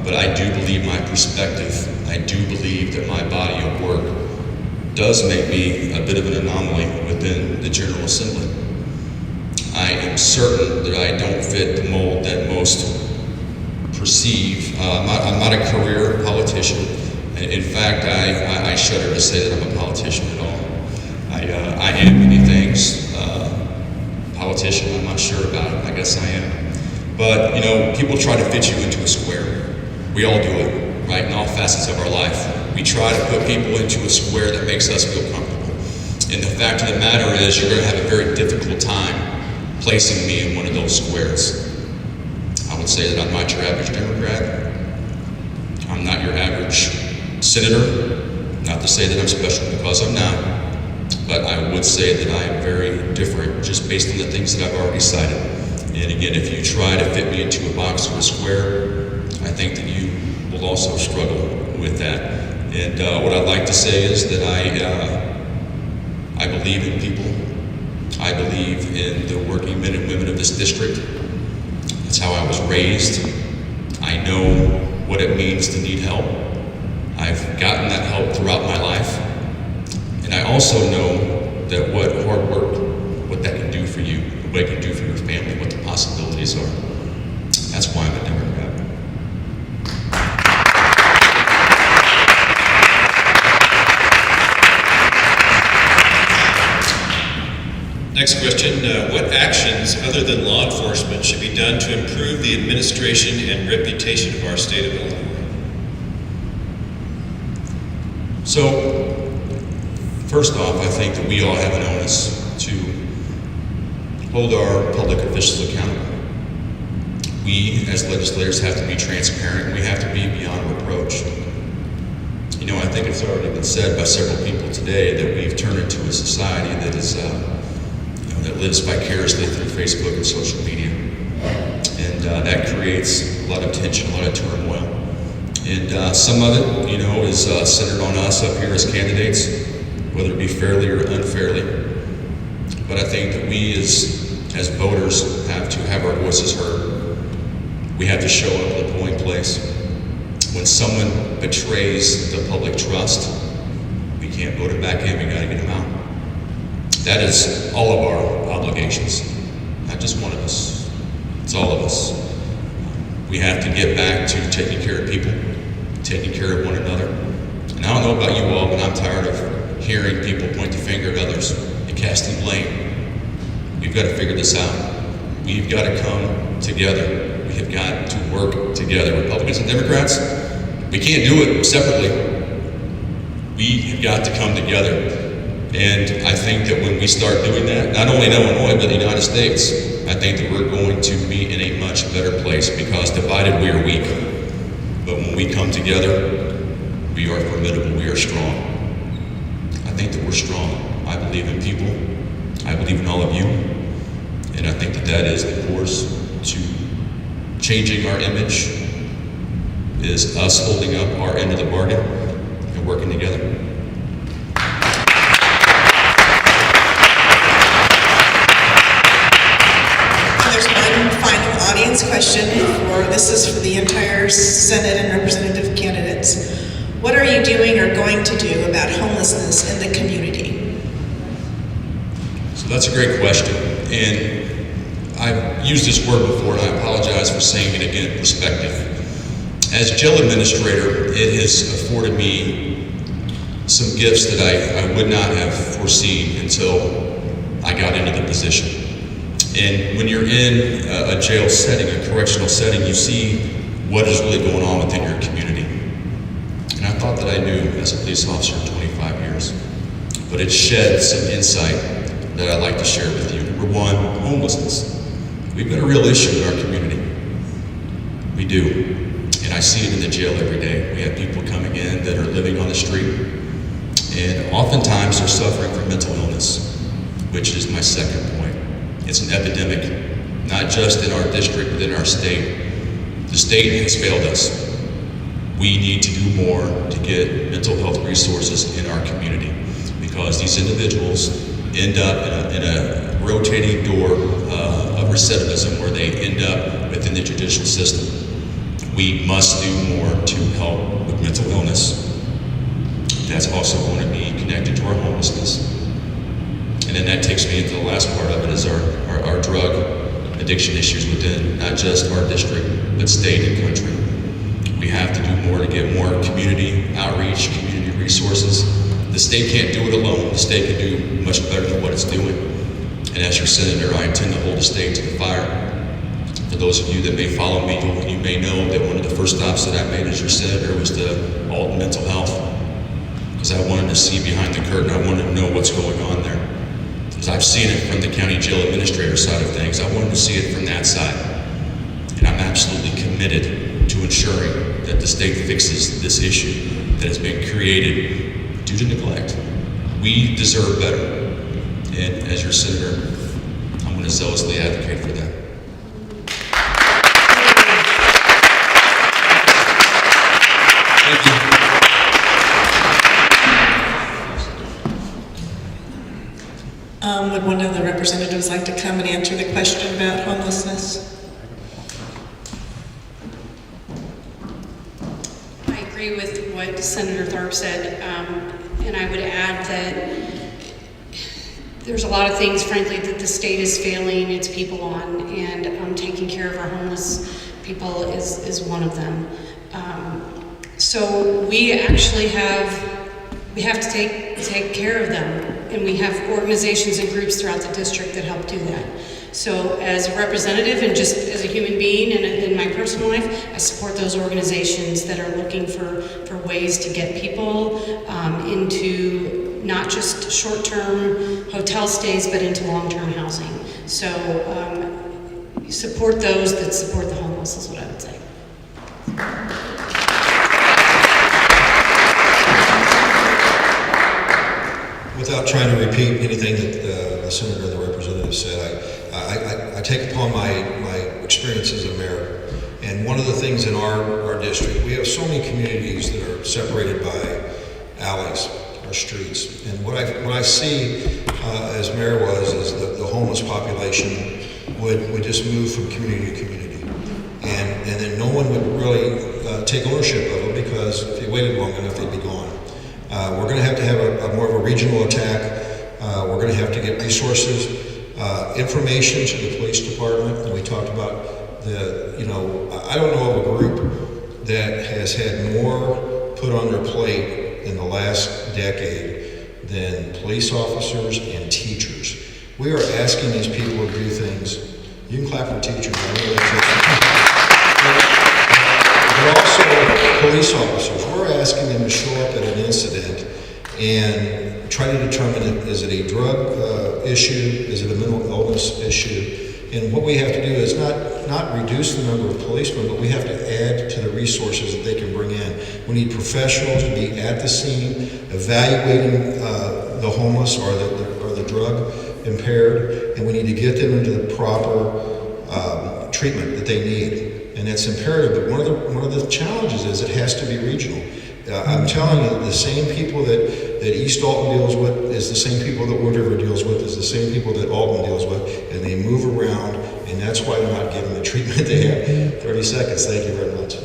But I do believe my perspective, I do believe that my body of work does make me a bit of an anomaly within the General Assembly. I am certain that I don't fit the mold that most perceive. I'm not a career politician. In fact, I shudder to say that I'm a politician at all. I am many things. Politician, I'm not sure about it. I guess I am. But, people try to fit you into a square. We all do it, right? In all facets of our life. We try to put people into a square that makes us feel comfortable. And the fact of the matter is, you're going to have a very difficult time placing me in one of those squares. I would say that I'm not your average Democrat. I'm not your average senator. Not to say that I'm special, because I'm not. But I would say that I am very different just based on the things that I've already cited. And again, if you try to fit me into a box or a square, I think that you will also struggle with that. And what I'd like to say is that I believe in people. I believe in the working men and women of this district. That's how I was raised. I know what it means to need help. I've gotten that help throughout my life. And I also know that what hard work, what that can do for you, what it can do for your family, what the possibilities are. That's why I'm a Democrat. Next question, what actions other than law enforcement should be done to improve the administration and reputation of our state of Illinois? So, first off, I think that we all have an onus to hold our public officials accountable. We, as legislators, have to be transparent, and we have to be beyond reproach. You know, I think it's already been said by several people today that we've turned into a society that is that lives vicariously through Facebook and social media. And that creates a lot of tension, a lot of turmoil. And some of it, you know, is centered on us up here as candidates, whether it be fairly or unfairly. But I think that we as voters have to have our voices heard. We have to show up at the polling place. When someone betrays the public trust, we can't vote it back in, we gotta get them out. That is all of our obligations, not just one of us, it's all of us. We have to get back to taking care of people, taking care of one another. And I don't know about you all, but I'm tired of hearing people point the finger at others and casting blame. We've got to figure this out. We've got to come together. We have got to work together. Republicans and Democrats, we can't do it separately. We have got to come together. And I think that when we start doing that, not only in Illinois, but the United States, I think that we're going to be in a much better place, because divided we are weak. But when we come together, we are formidable, we are strong. I think that we're strong. I believe in people. I believe in all of you. And I think that that is the course to changing our image, is us holding up our end of the bargain and working together. Final audience question this is for the entire Senate and representative candidates. What are you doing or going to do about homelessness in the community? So that's a great question. And I've used this word before, and I apologize for saying it again in perspective. As jail administrator, it has afforded me some gifts that I would not have foreseen until I got into the position. And when you're in a jail setting, a correctional setting, you see what is really going on within your community. And I thought that I knew as a police officer in 25 years, but it shed some insight that I'd like to share with you. Number one, homelessness. We've got a real issue in our community. We do. And I see it in the jail every day. We have people coming in that are living on the street, and oftentimes they're suffering from mental illness, which is my second point. It's an epidemic, not just in our district, but in our state. The state has failed us. We need to do more to get mental health resources in our community, because these individuals end up in a rotating door of recidivism, where they end up within the judicial system. We must do more to help with mental illness. That's also going to be connected to our homelessness. And then that takes me into the last part of it, is our drug addiction issues within not just our district, but state and country. We have to do more to get more community outreach, community resources. The state can't do it alone. The state can do much better than what it's doing. And as your senator, I intend to hold the state to the fire. For those of you that may follow me, you may know that one of the first stops that I made as your senator was to Alton Mental Health, because I wanted to see behind the curtain. I wanted to know what's going on there. Because I've seen it from the county jail administrator side of things. I wanted to see it from that side. And I'm absolutely committed to ensuring that the state fixes this issue that has been created due to neglect. We deserve better. And as your senator, I'm going to zealously advocate for that. Thank you. Would one of the representatives like to come and answer the question about homelessness? I agree with what Senator Tharp said, and I would add that there's a lot of things, frankly, that the state is failing its people on, and taking care of our homeless people is one of them. So we actually have to take care of them, and we have organizations and groups throughout the district that help do that. So as a representative and just as a human being and in my personal life, I support those organizations that are looking for ways to get people into not just short-term hotel stays, but into long-term housing. So support those that support the homeless is what I would say. Without trying to repeat anything that the senator and the representative said, I take upon my experience as a mayor. And one of the things in our district, we have so many communities that are separated by alleys or streets. And what I see as mayor is the homeless population would just move from community to community. And then no one would really take ownership of it, because if you waited long enough, they'd be gone. We're going to have a more of a regional attack. We're going to have to get resources, information to the police department. And we talked about I don't know of a group that has had more put on their plate in the last decade than police officers and teachers. We are asking these people to do things. You can clap for teachers. But also police officers. We're asking them to show up at an incident and try to determine, is it a drug issue, is it a mental illness issue? And what we have to do is not reduce the number of policemen, but we have to add to the resources that they can bring in. We need professionals to be at the scene, evaluating the homeless or the drug impaired, and we need to get them into the proper treatment that they need. And it's imperative, but one of the challenges is it has to be regional. I'm telling you, the same people that East Alton deals with is the same people that Wood River deals with, is the same people that Alton deals with, and they move around, and that's why they're not getting the treatment they have. 30 seconds, thank you very much.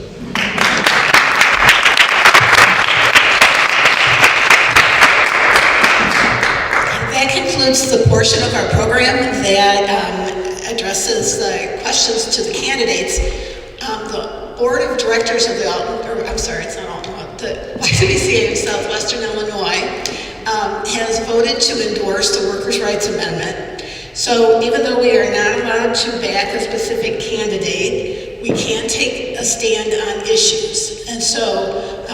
That concludes the portion of our program that addresses the questions to the candidates. The Board of Directors of the YWCA of Southwestern Illinois has voted to endorse the Workers' Rights Amendment. So even though we are not allowed to back a specific candidate, we can take a stand on issues. And so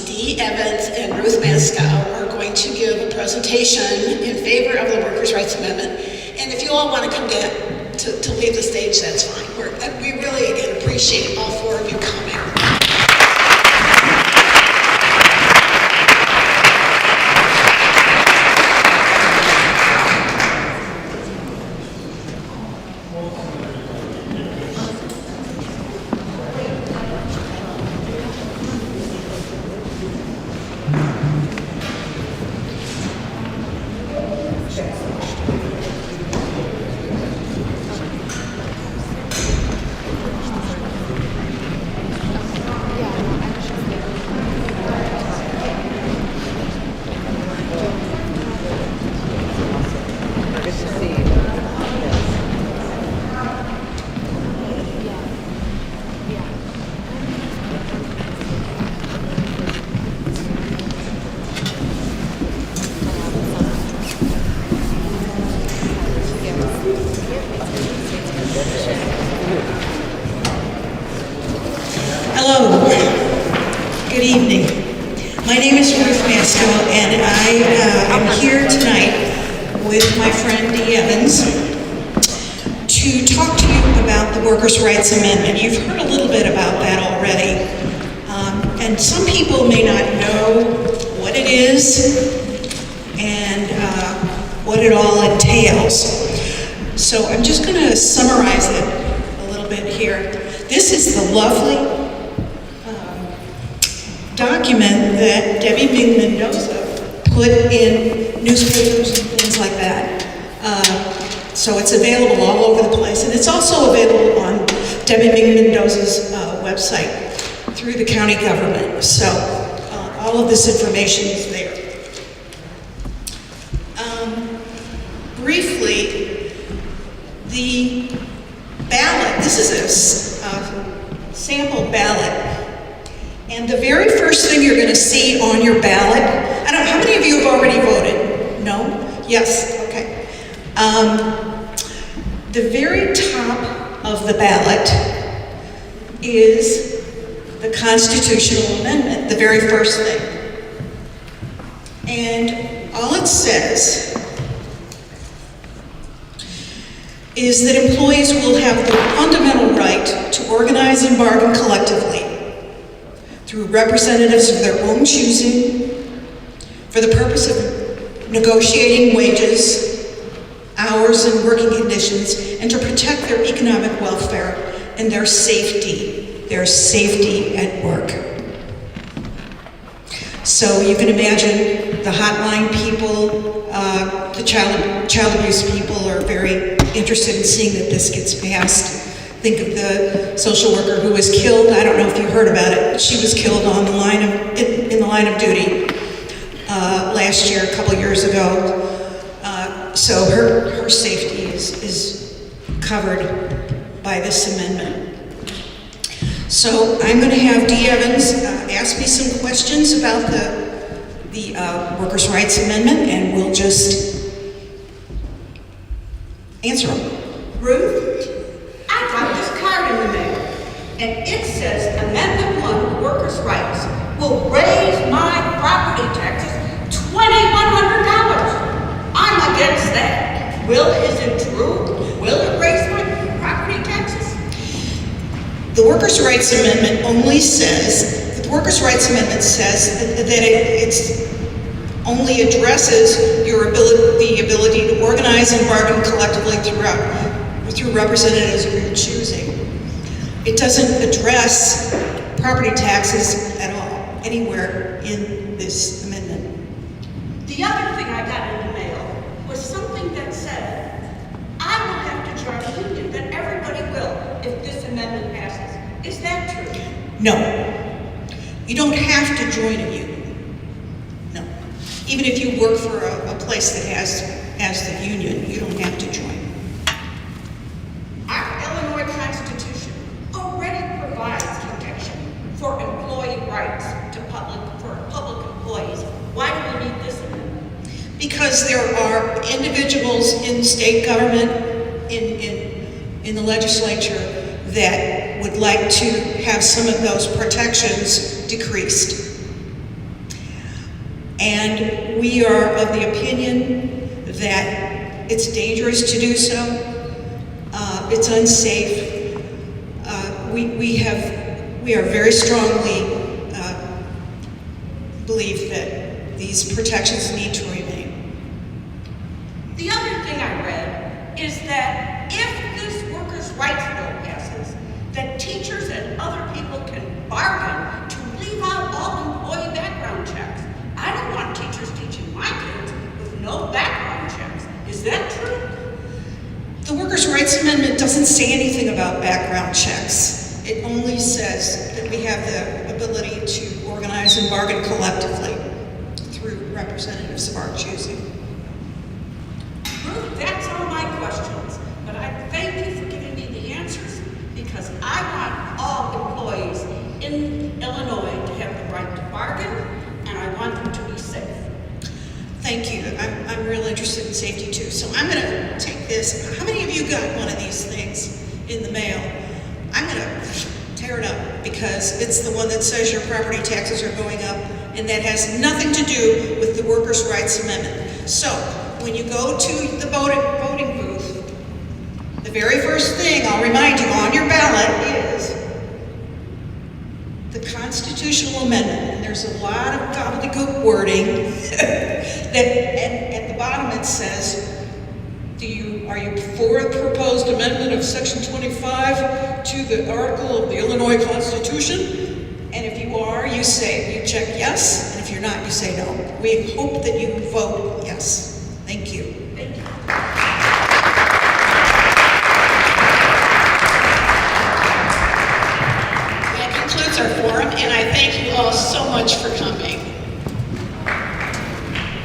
Dee Evans and Ruth Mascow are going to give a presentation in favor of the Workers' Rights Amendment. And if you all want to come down to leave the stage, that's fine. We really, again, appreciate all four of you coming. Hello, good evening. My name is Ruth Mascow, and I am here tonight with my friend Dee Evans to talk to you about the Workers' Rights Amendment. You've heard a little bit about that already. And some people may not know what it is and what it all entails. So I'm just going to summarize it a little bit here. This is the lovely document that Debbie Bing Mendoza put in newspapers and things like that. So it's available all over the place. And it's also available on Debbie Bing Mendoza's website through the county government. So all of this information is there. Briefly, the ballot, this is a sample ballot. And the very first thing you're going to see on your ballot, I don't know, how many of you have already voted? No? Yes? Okay. The very top of the ballot is the constitutional amendment, the very first thing. And all it says is that employees will have the fundamental right to organize and bargain collectively through representatives of their own choosing for the purpose of negotiating wages, hours, and working conditions, and to protect their economic welfare and their safety at work. So you can imagine the hotline people, the child abuse people are very interested in seeing that this gets passed. Think of the social worker who was killed. I don't know if you heard about it. She was killed on the line of in the line of duty last year, a couple years ago. So her safety is covered by this amendment. So I'm going to have Dee Evans ask me some questions about the Workers' Rights Amendment, and we'll just answer them. Ruth, I got this card in the mail, and it says Amendment 1, Workers' Rights, will raise my property taxes $2,100. I'm against that. Is it true? Will it raise my property taxes? The Workers' Rights Amendment only says, the Workers' Rights Amendment says that it's only addresses your the ability to organize and bargain collectively through representatives of your choosing. It doesn't address property taxes at all, anywhere in this amendment. The other thing I got in the mail was something that said, I will have to join a union, that everybody will if this amendment passes. Is that true? No. You don't have to join a union. No. Even if you work for a place that has the union, you don't have to join. Our Illinois Constitution already provides protection for employee rights for public employees. Why do we need this amendment? Because there are individuals in state government, in the legislature, that would like to have some of those protections decreased. And we are of the opinion that it's dangerous to do so. It's unsafe. We are very strongly believe that these protections need to remain. The other thing I read is that if this workers' rights bill passes, that teachers and other people can bargain to leave out all employee background checks. I don't want teachers teaching my kids with no background checks. Is that true? The Workers' Rights Amendment doesn't say anything about background checks. It only says that we have the ability to organize and bargain collectively through representatives of our choosing. Ruth, that's all my questions, but I thank you for giving me the answers, because I want all employees in Illinois to have the right to bargain, and I want them to be safe. Thank you. I'm real interested in safety too. So I'm going to take this. How many of you got one of these things in the mail? I'm going to tear it up because it's the one that says your property taxes are going up, and that has nothing to do with the Workers' Rights Amendment. So when you go to the voting booth, the very first thing I'll remind you on your ballot is the constitutional amendment. And there's a lot of gobbledygook wording and at the bottom it says, are you for the proposed amendment of Section 25 to the article of the Illinois Constitution? And if you are, you check yes, and if you're not, you say no. We hope that you vote yes. Thank you. Thank you. That concludes our forum, and I thank you all so much for coming.